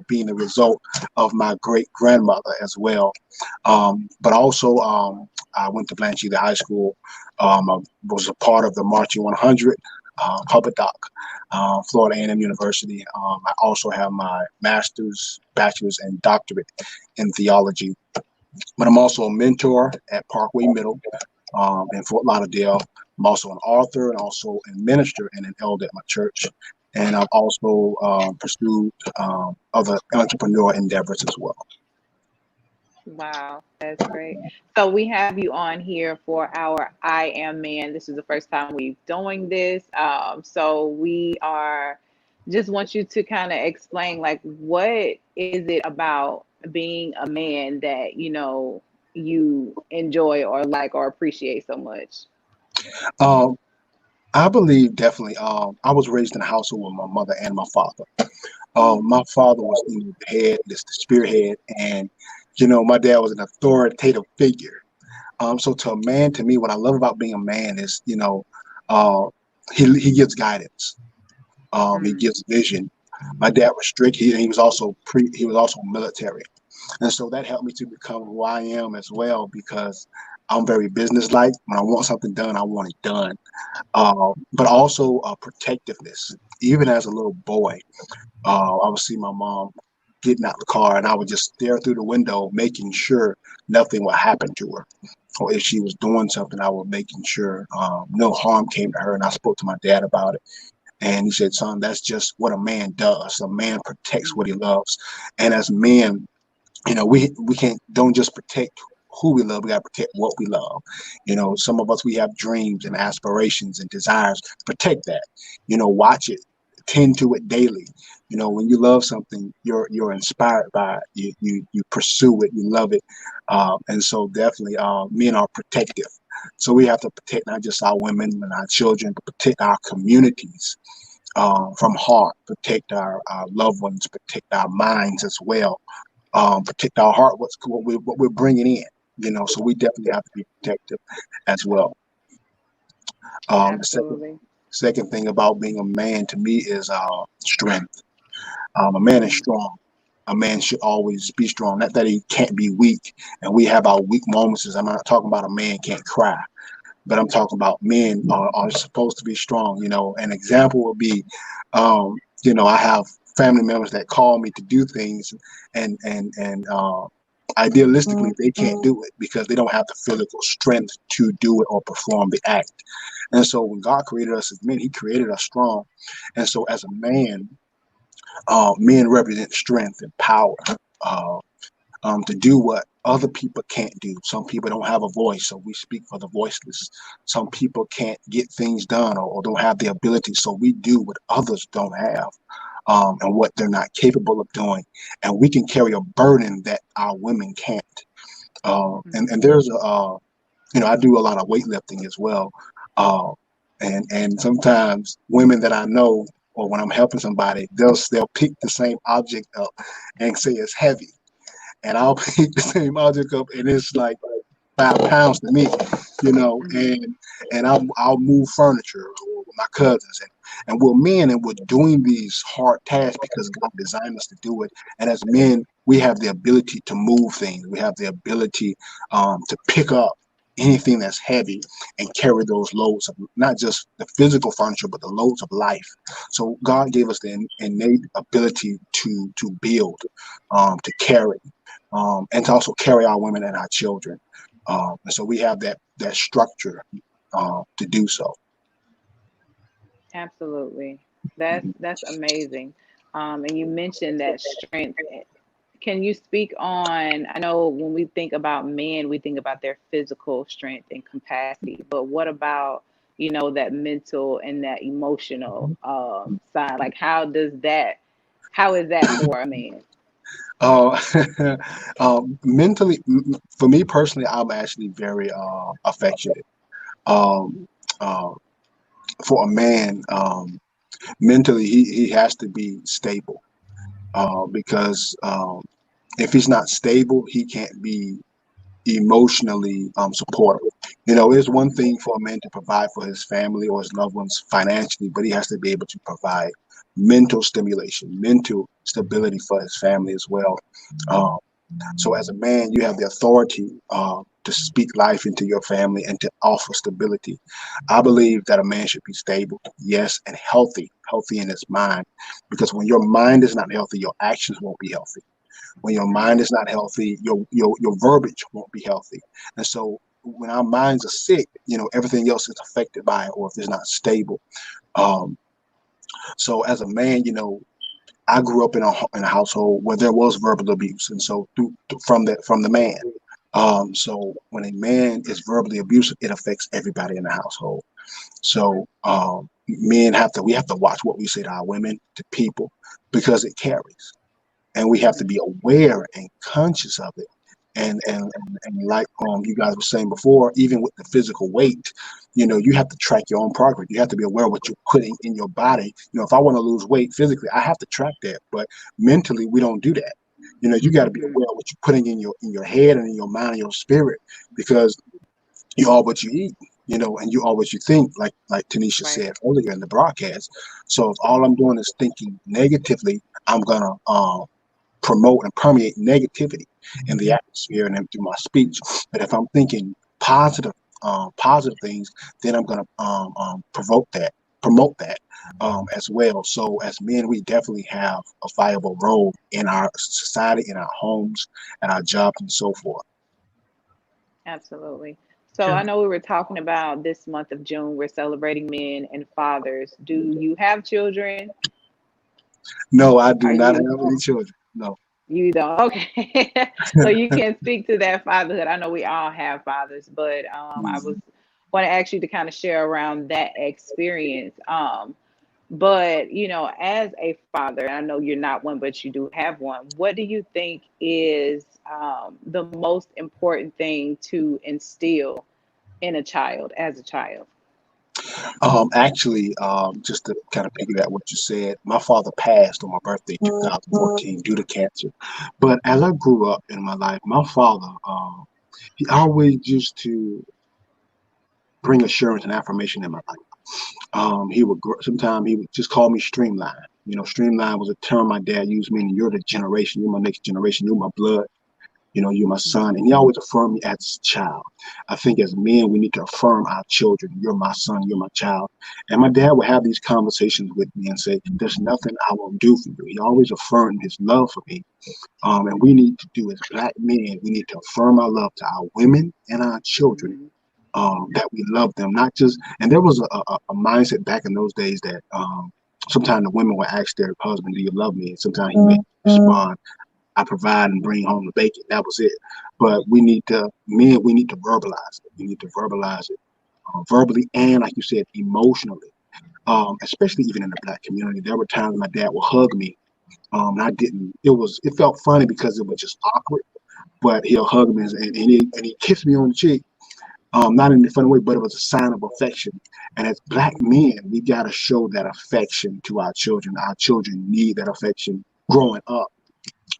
being the result of my great grandmother as well. But also, I went to Blanchida High School. I was a part of the Marching 100. public doc, Florida A&M University. I also have my master's, bachelor's, and doctorate in theology. But I'm also a mentor at Parkway Middle in Fort Lauderdale. I'm also an author and also a minister and an elder at my church. And I've also pursued other entrepreneur endeavors as well. Wow, that's great. So we have you on here for our I Am Man. This is the first time we're doing this. So we are just want you to kind of explain like what is it about being a man that you enjoy or like or appreciate so much? Um, I believe definitely. I was raised in a household with my mother and my father. My father was the head, the spearhead, and my dad was an authoritative figure. So to a man, to me, what I love about being a man is, uh, he gives guidance. He Mm, gives vision. My dad was strict. He was also he was also military, and so that helped me to become who I am as well because I'm very businesslike. When I want something done, I want it done. But also protectiveness. Even as a little boy, I would see my mom getting out the car, and I would just stare through the window, making sure nothing would happen to her. Or if she was doing something, I was making sure no harm came to her. And I spoke to my dad about it. And he said, son, that's just what a man does. A man protects what he loves. And as men, we can't don't just protect who we love, we gotta protect what we love. Some of us we have dreams and aspirations and desires. Protect that. Watch it, tend to it daily. When you love something, you're inspired by it. You pursue it, you love it. And so definitely men are protective. So we have to protect not just our women and our children, but protect our communities from harm, protect our loved ones, protect our minds as well, protect our heart, what we're bringing in. So we definitely have to be protective as well. The absolutely. second thing about being a man to me is strength. A man is Mm, strong. A man should always be strong. Not that he can't be weak, and we have our weak moments. I'm not talking about a man can't cry, but I'm talking about men are supposed to be strong. An example would be, I have family members that call me to do things, and idealistically they can't do it because they don't have the physical strength to do it or perform the act. And so when God created us as men, He created us strong. And so as a man, men represent strength and power. Uh, to do what other people can't do. Some people don't have a voice, so we speak for the voiceless. Some people can't get things done or don't have the ability, so we do what others don't have and what they're not capable of doing. And we can carry a burden that our women can't. And there's I do a lot of weightlifting as well. Uh, and sometimes women that I know, or when I'm helping somebody, they'll pick the same object up and say it's heavy, and I'll pick the same object up, and it's like 5 pounds to me, mm, and I'll move furniture with my cousins, and we're men, and we're doing these hard tasks because God designed us to do it. And as men, we have the ability to move things. We have the ability to pick up anything that's heavy and carry those loads of not just the physical furniture, but the loads of life. So God gave us the innate ability to build, to carry, and to also carry our women and our children. And so we have that structure to do so. absolutely. That's amazing. And you mentioned that strength. Can you speak on, I know when we think about men, we think about their physical strength and capacity, but what about, that mental and that emotional side? Like how is that for a man? Uh, mentally, for me personally, I'm actually very affectionate. Um, uh, for a man, mentally, he has to be stable because if he's not stable, he can't be emotionally supportive. It's one thing for a man to provide for his family or his loved ones financially, but he has to be able to provide mental stimulation, mental stability for his family as well. Um, so as a man, you have the authority. to speak life into your family and to offer stability. I believe that a man should be stable, yes, and healthy in his mind, because when your mind is not healthy, your actions won't be healthy. When your mind is not healthy, your verbiage won't be healthy. And so when our minds are sick, everything else is affected by it, or if it's not stable. Um, so as a man, I grew up in a household where there was verbal abuse, and so from the man. So when a man is verbally abusive, it affects everybody in the household. So men we have to watch what we say to our women, to people, because it carries, and we have to be aware and conscious of it. And like you guys were saying before, even with the physical weight, you have to track your own progress. You have to be aware of what you're putting in your body. If I want to lose weight physically, I have to track that, but mentally we don't do that. You got to be aware of what you're putting in your head and in your mind and your spirit, because you are what you eat, and you are what you think, like Tanisha Right. said earlier in the broadcast. So if all I'm doing is thinking negatively, I'm gonna promote and permeate negativity in the atmosphere and then through my speech. But if I'm thinking positive things, then I'm going to promote that as well. So as men, we definitely have a viable role in our society, in our homes, and our jobs, and so forth. Absolutely. So I know we were talking about this month of June, we're celebrating men and fathers. Do you have children? No, I do Are not have you any children. No. You don't. Okay. So you can speak to that fatherhood. I know we all have fathers, but I was Mhm. want to ask you to kind of share around that experience. But as a father, and I know you're not one, but you do have one. What do you think is the most important thing to instill in a child as a child? Actually, just to kind of piggyback what you said, my father passed on my birthday, 2014, due to cancer. But as I grew up in my life, my father, he always used to bring assurance and affirmation in my life. Sometimes he would just call me Streamline. Streamline was a term my dad used, meaning you're the generation, you're my next generation, you're my blood. You're my son. And he always affirmed me as a child. I think as men, we need to affirm our children. You're my son, you're my child. And my dad would have these conversations with me and say, there's nothing I won't do for you. He always affirmed his love for me. And we need to do as black men, we need to affirm our love to our women and our children, Mhm. that we love them, not just, and there was a mindset back in those days that sometimes the women would ask their husband, do you love me? And sometimes he may respond, I provide and bring home the bacon. That was it. But we need to verbalize it. We need to verbalize it verbally and, like you said, emotionally. Especially even in the black community, there were times my dad would hug me. And I didn't. It felt funny because it was just awkward. But he'll hug me and he kissed me on the cheek. Not in a funny way, but it was a sign of affection. And as black men, we gotta show that affection to our children. Our children need that affection growing up.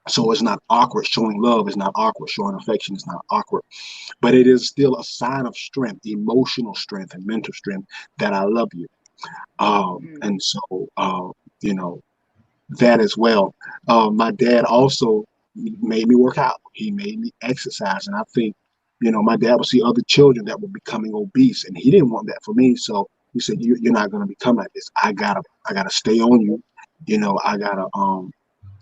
So it's not awkward. Showing love is not awkward. Showing affection is not awkward. But it is still a sign of strength, emotional strength and mental strength, that I love you. Mm. And so, you know, that as well. My dad also made me work out. He made me exercise. And I think, my dad would see other children that were becoming obese, and he didn't want that for me. So he said, you're not going to become like this. I gotta stay on you. I gotta,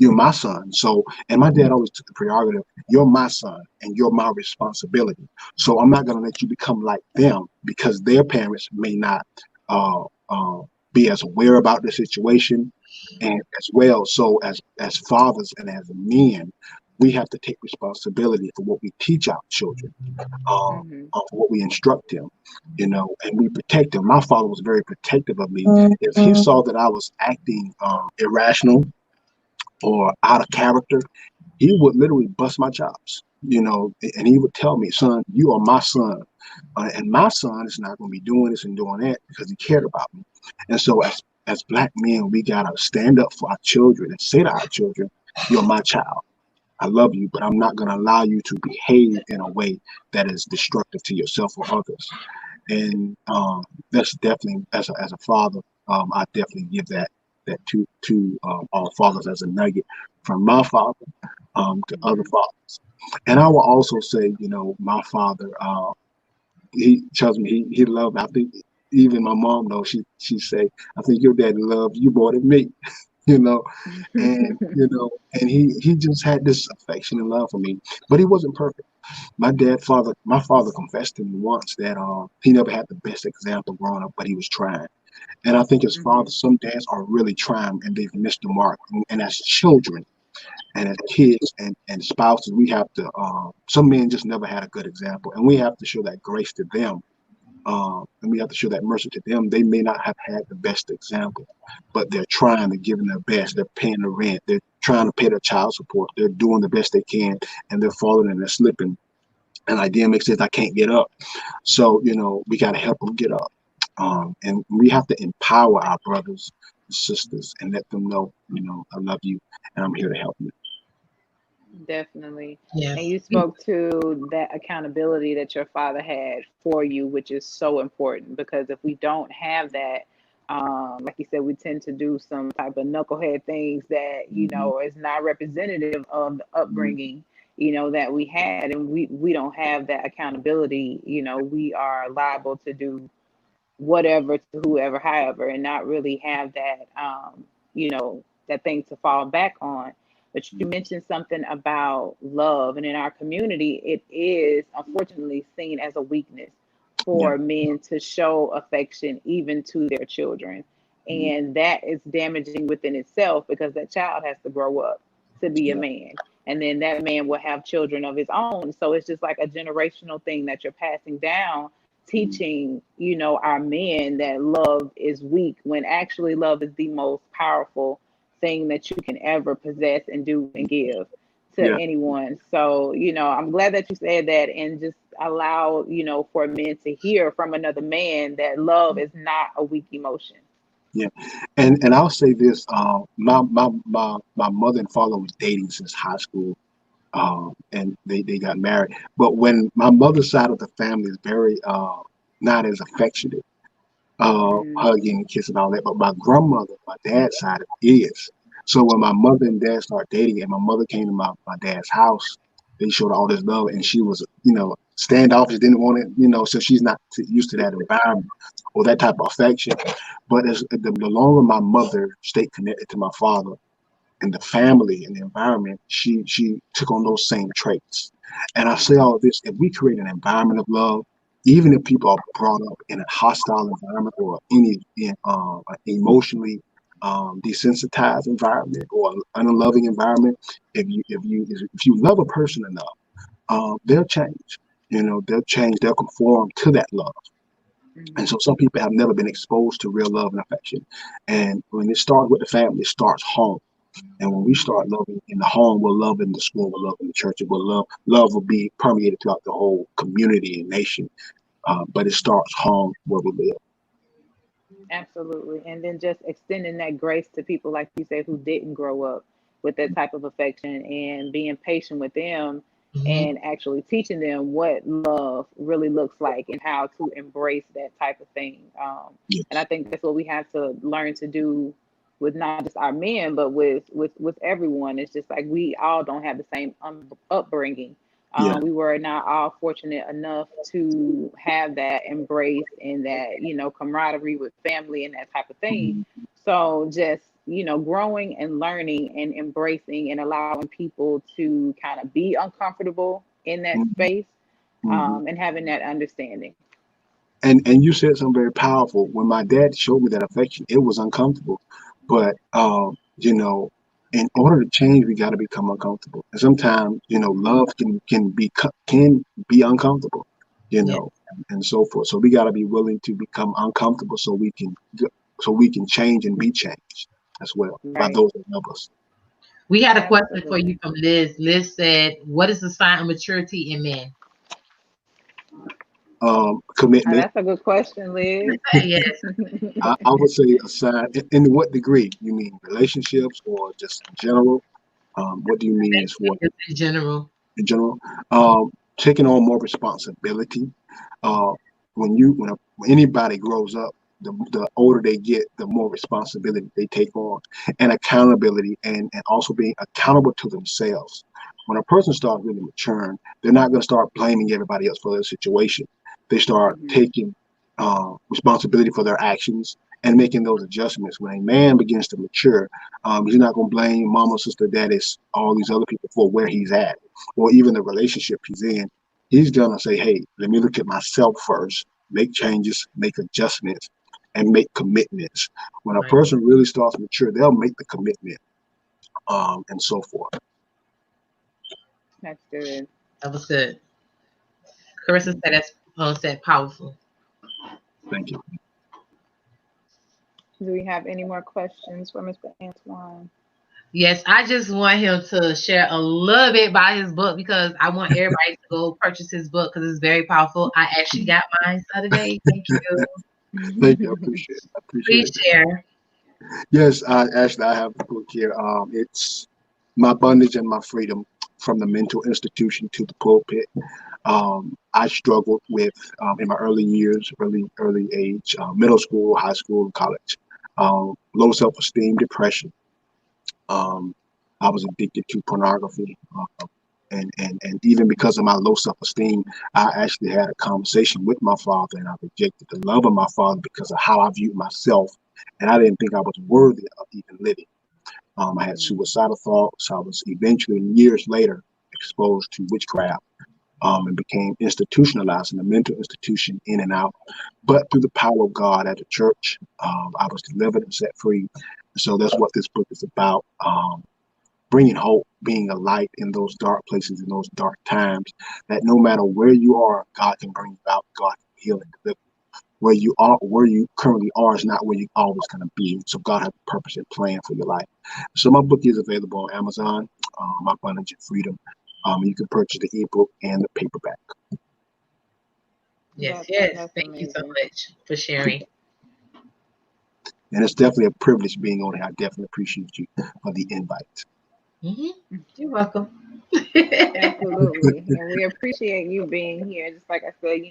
you're my son. So, and my dad always took the prerogative, you're my son and you're my responsibility. So I'm not going to let you become like them, because their parents may not uh, uh, be as aware about the situation and as well. So as fathers and as men, we have to take responsibility for what we teach our children, Mhm. for what we instruct them, and we protect them. My father was very protective of me. If he saw that I was acting irrational or out of character, he would literally bust my chops, and he would tell me, son, you are my son. And my son is not going to be doing this and doing that because he cared about me. And so as black men, we got to stand up for our children and say to our children, you're my child. I love you, but I'm not going to allow you to behave in a way that is destructive to yourself or others. And that's definitely, as a father, I definitely give that to all fathers as a nugget from my father. to other fathers. And I will also say, my father, he tells me he loved me. I think even my mom knows. She say, I think your daddy loved you more than me. you know, and he just had this affection and love for me, but he wasn't perfect. My father confessed to me once that he never had the best example growing up, but he was trying. And I think as fathers, some dads are really trying and they've missed the mark. And as children and as kids and spouses, we have to. Some men just never had a good example, and we have to show that grace to them. And we have to show that mercy to them. They may not have had the best example, but they're trying, they're giving their best, they're paying the rent, they're trying to pay their child support, they're doing the best they can, and they're falling and they're slipping. And like DMX says, I can't get up. So, we got to help them get up. And we have to empower our brothers and sisters and let them know, I love you and I'm here to help you. Definitely. And Yes. you spoke to that accountability that your father had for you, which is so important because if we don't have that, like you said, we tend to do some type of knucklehead things that, is not representative of the upbringing, that we had. And we don't have that accountability, we are liable to do whatever to whoever, however, and not really have that, that thing to fall back on. But you mentioned something about love, and in our community, it is unfortunately seen as a weakness Yeah. for men to show affection even to their children. And that is damaging within itself because that child has to grow up to be a Yeah. man. And then that man will have children of his own. So it's just like a generational thing that you're passing down, teaching, our men that love is weak when actually love is the most powerful thing that you can ever possess and do and give to Yeah. anyone. So, I'm glad that you said that and just allow, for men to hear from another man that love is not a weak emotion. Yeah. And I'll say this, my mother and father was dating since high school. And they got married. But when my mother's side of the family is very not as affectionate, Mm, hugging and kissing all that. But my grandmother, my dad's side is. So when my mother and dad started dating, and my mother came to my dad's house, they showed her all this love, and she was, standoffish, didn't want it, so she's not used to that environment or that type of affection. But as the longer my mother stayed connected to my father and the family and the environment, she took on those same traits. And I say all this: if we create an environment of love, even if people are brought up in a hostile environment or any emotionally desensitized environment or an unloving environment, if you love a person enough, they'll change. They'll change. They'll conform to that love. And so mhm. some people have never been exposed to real love and affection. And when it starts with the family, it starts home. And when we start loving in the home, we'll love in the school, we'll love in the church, and love will be permeated throughout the whole community and nation. But it starts home where we live. Absolutely. And then just extending that grace to people, like you said, who didn't grow up with that type of affection and being patient with them Mhm. and actually teaching them what love really looks like and how to embrace that type of thing. And I Yes. think that's what we have to learn to do with not just our men, but with everyone. It's just like we all don't have the same upbringing. Yeah. We were not all fortunate enough to have that embrace and that, camaraderie with family and that type of thing. Mhm. So just, growing and learning and embracing and allowing people to kind of be uncomfortable in that Mhm. space, Mhm. and having that understanding. And you said something very powerful. When my dad showed me that affection, it was uncomfortable. But in order to change, we got to become uncomfortable. And sometimes, love can be uncomfortable, you Yeah. know, and so forth. So we got to be willing to become uncomfortable so we can change and be changed as well by Right. those that love us. We had a question for you Absolutely. from Liz. Liz said, "What is the sign of maturity in men?" Commitment. That's a good question, Liz. Yes, I would say aside, in what degree? You mean relationships or just in general? What do you mean as for in general. in general? Taking on more responsibility. Uh, when anybody grows up, the older they get, the more responsibility they take on, and accountability, and also being accountable to themselves. When a person starts really maturing, they're not going to start blaming everybody else for their situation. They start taking responsibility for their actions and making those adjustments. When a man begins to mature, he's not going to blame mama, sister, daddy, all these other people for where he's at, or even the relationship he's in. He's going to say, hey, let me look at myself first, make changes, make adjustments, and make commitments. When a person really starts to mature, they'll make the commitment, and so forth. That's good. That was good. Carissa said said powerful. Thank you. Do we have any more questions for Mr. Antoine? Yes, I just want him to share a little bit about his book, because I want everybody to go purchase his book because it's very powerful. I actually got mine the other day. Thank you. Thank you. I appreciate it. Please share. Yes, actually, I have the book here. It's My Bondage and My Freedom, from the Mental Institution to the Pulpit. I struggled with, in my early years, early age, middle school, high school, and college, low self-esteem, depression. I was addicted to pornography. And even because of my low self-esteem, I actually had a conversation with my father, and I rejected the love of my father because of how I viewed myself, and I didn't think I was worthy of even living. I had suicidal thoughts. I was eventually, years later, exposed to witchcraft, and became institutionalized in a mental institution, in and out. But through the power of God at the church, I was delivered and set free. So that's what this book is about. Bringing hope, being a light in those dark places, in those dark times, that no matter where you are, God can bring you out, God can heal and deliver. Where you are, where you currently are, is not where you always going to be. So God has a purpose and plan for your life. So my book is available on Amazon, My Bondage and Freedom. You can purchase the ebook and the paperback. Yes. That's Thank amazing. you so much for sharing. And it's definitely a privilege being on here. I definitely appreciate you for the invite. You're welcome. Absolutely. And we appreciate you being here. Just like I said,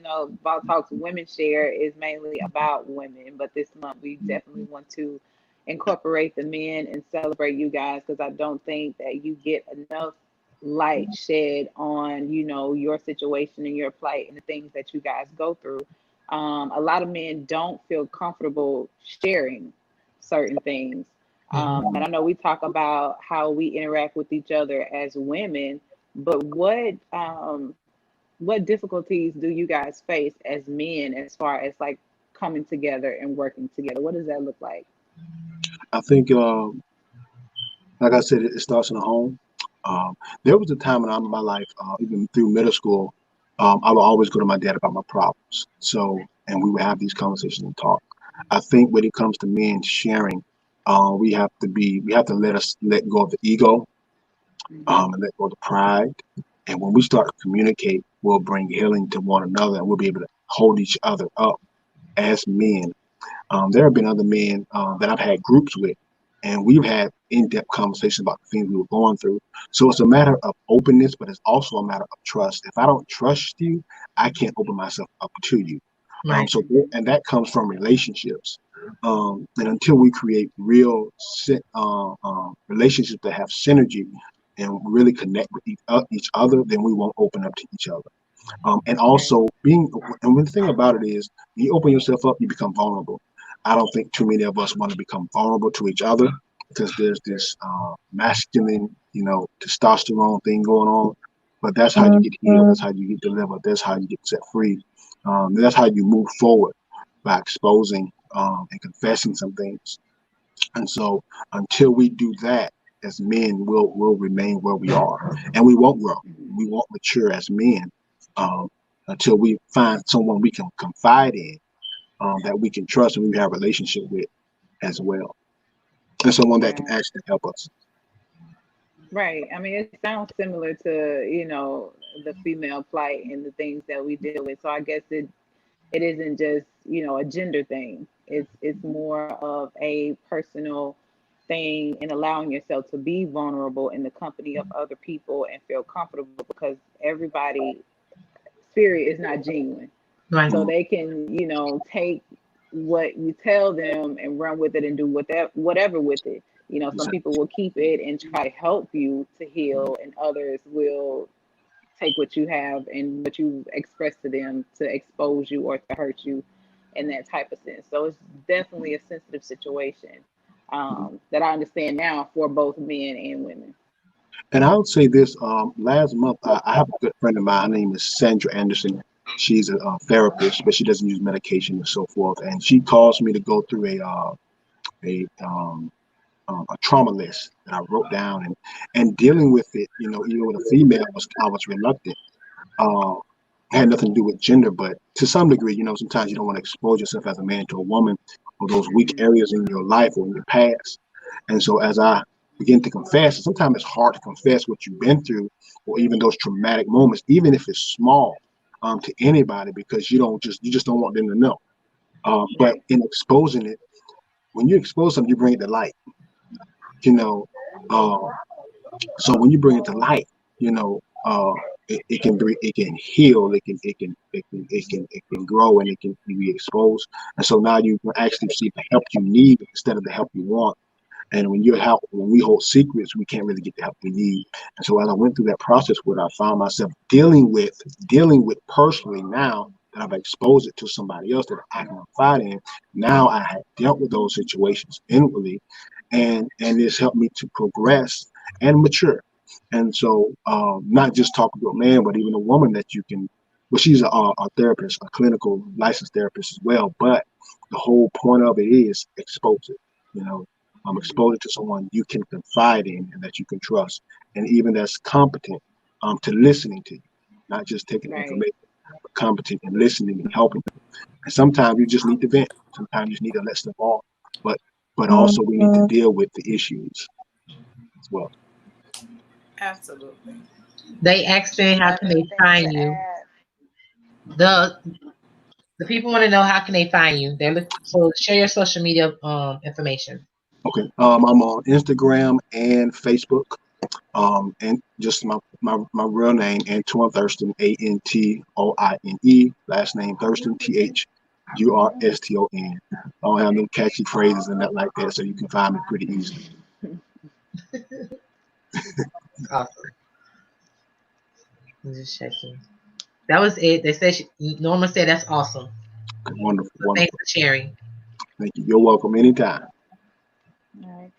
Ball Talks Women Share is mainly about women, but this month we definitely want to incorporate the men and celebrate you guys, because I don't think that you get enough light shed on, your situation and your plight and the things that you guys go through. A lot of men don't feel comfortable sharing certain things. And I know we talk about how we interact with each other as women, but what difficulties do you guys face as men as far as like coming together and working together? What does that look like? I think, like I said, it starts in the home. There was a time in my life, even through middle school, I would always go to my dad about my problems. So, and we would have these conversations and talk. I think when it comes to men sharing, we have to let go of the ego, and let go of the pride. And when we start to communicate, we'll bring healing to one another, and we'll be able to hold each other up as men. There have been other men that I've had groups with, and we've had in-depth conversations about the things we were going through. So it's a matter of openness, but it's also a matter of trust. If I don't trust you, I can't open myself up to you. And that comes from relationships. And until we create real relationships that have synergy and really connect with each other, then we won't open up to each other. And also and the thing about it is, you open yourself up, you become vulnerable. I don't think too many of us want to become vulnerable to each other, because there's this masculine, testosterone thing going on. But that's how you get healed. That's how you get delivered. That's how you get set free. That's how you move forward, by exposing and confessing some things. And so until we do that, as men, we'll remain where we are, and we won't grow. We won't mature as men, until we find someone we can confide in, that we can trust and we have a relationship with as well, and someone that can actually help us. Right. I mean, it sounds similar to, the female plight and the things that we deal with. So I guess it isn't just, a gender thing. It's more of a personal thing, and allowing yourself to be vulnerable in the company of other people and feel comfortable, because everybody spirit is not genuine. Right. So they can, take what you tell them and run with it and do whatever with it. You know, some people will keep it and try to help you to heal, and others will take what you have and what you express to them to expose you or to hurt you in that type of sense. So it's definitely a sensitive situation, that I understand now for both men and women. And I would say this, last month, I have a good friend of mine. Her name is Sandra Anderson. She's a therapist, but she doesn't use medication and so forth. And she caused me to go through a trauma list that I wrote down, and dealing with it. You know, even with a female, I was reluctant. Uh, had nothing to do with gender, but to some degree, you know, sometimes you don't want to expose yourself as a man to a woman, or those weak Hmm. areas in your life or in your past. And so as I begin to confess, sometimes it's hard to confess what you've been through, or even those traumatic moments, even if it's small, to anybody, because you just don't want them to know. But Right. in exposing it, when you expose something, you bring it to light. You know, uh, so when you bring it to light, you know, it can heal, it can grow, and it can be exposed. And so now you can actually see the help you need instead of the help you want. And when we hold secrets, we can't really get the help we need. And so as I went through that process, what I found myself dealing with personally, now that I've exposed it to somebody else that I can confide in, now I have dealt with those situations inwardly, and it's helped me to progress and mature. And so, not just talking to a man, but even a woman that you can. Well, she's a therapist, a clinical licensed therapist as well. But the whole point of it is expose it. You know, expose it to someone you can confide in and that you can trust, and even that's competent, to listening to you, not just taking Right. information, but competent in listening and helping. And sometimes you just need to vent. Sometimes you just need to let stuff off. But also we need to deal with the issues as well. Absolutely. They asking how Anybody can have they anything find to you. add? The the people want to know how can they find you. They're looking, so share your social media information. Okay. I'm on Instagram and Facebook. And just my real name, Antoine Thurston, Antoine. Last name Thurston, Thurston. I don't have no catchy phrases and that like that, so you can find me pretty easily. Awesome. I'm just checking. That was it. They said Norma said that's awesome. Okay, wonderful, So thanks wonderful. for sharing. Thank you. You're welcome anytime. All right.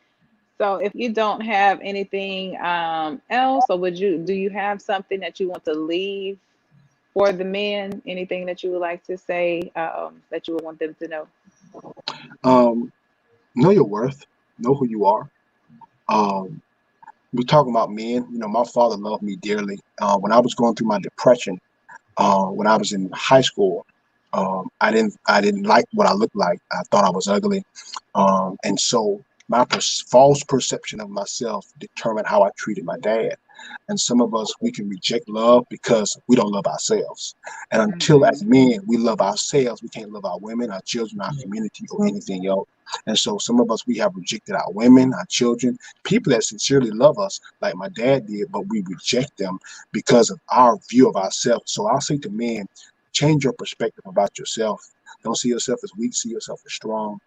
So if you don't have anything else, or do you have something that you want to leave for the men? Anything that you would like to say, that you would want them to know? Um, know your worth. Know who you are. Um, we're talking about men. You know, my father loved me dearly. When I was going through my depression, when I was in high school, I didn't like what I looked like. I thought I was ugly, and so my false perception of myself determined how I treated my dad. And some of us, we can reject love because we don't love ourselves. And until Hmm. as men we love ourselves, we can't love our women, our children, our community, or anything else. And so some of us, we have rejected our women, our children, people that sincerely love us, like my dad did, but we reject them because of our view of ourselves. So I'll say to men, change your perspective about yourself. Don't see yourself as weak, see yourself as strong.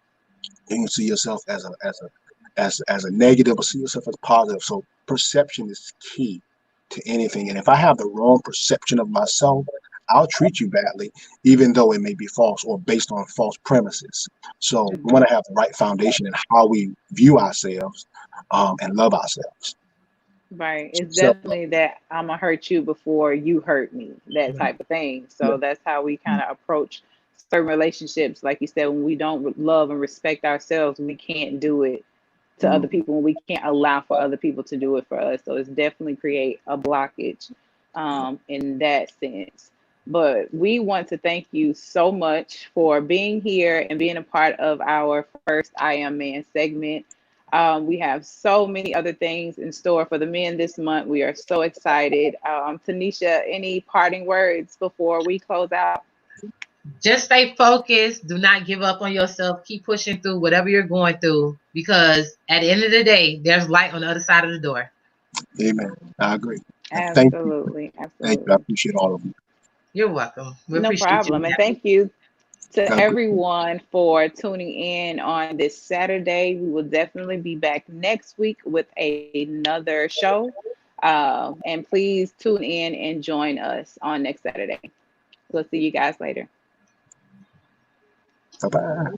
You can see yourself as a negative, or see yourself as positive. So perception is key to anything. And if I have the wrong perception of myself, I'll treat you badly, even though it may be false or based on false premises. So we Hmm. want to have the right foundation in how we view ourselves, and love ourselves. Right. So It's self love. definitely that I'm gonna hurt you before you hurt me, that type of thing. Yeah. So that's how we kind of approach certain relationships. Like you said, when we don't love and respect ourselves, we can't do it to other Mm. people, and we can't allow for other people to do it for us. So it's definitely create a blockage, in that sense. But we want to thank you so much for being here and being a part of our first I Am Man segment. We have so many other things in store for the men this month. We are so excited. Tanisha, any parting words before we close out? Just stay focused. Do not give up on yourself. Keep pushing through whatever you're going through, because at the end of the day, there's light on the other side of the door. Amen. I agree. And thank you. Absolutely. Thank you. I Absolutely. appreciate all of you. You're welcome. We No appreciate you. problem. And thank you to Have a good one. everyone for tuning in on this Saturday. We will definitely be back next week with another show. And please tune in and join us on next Saturday. We'll see you guys later. Bye-bye.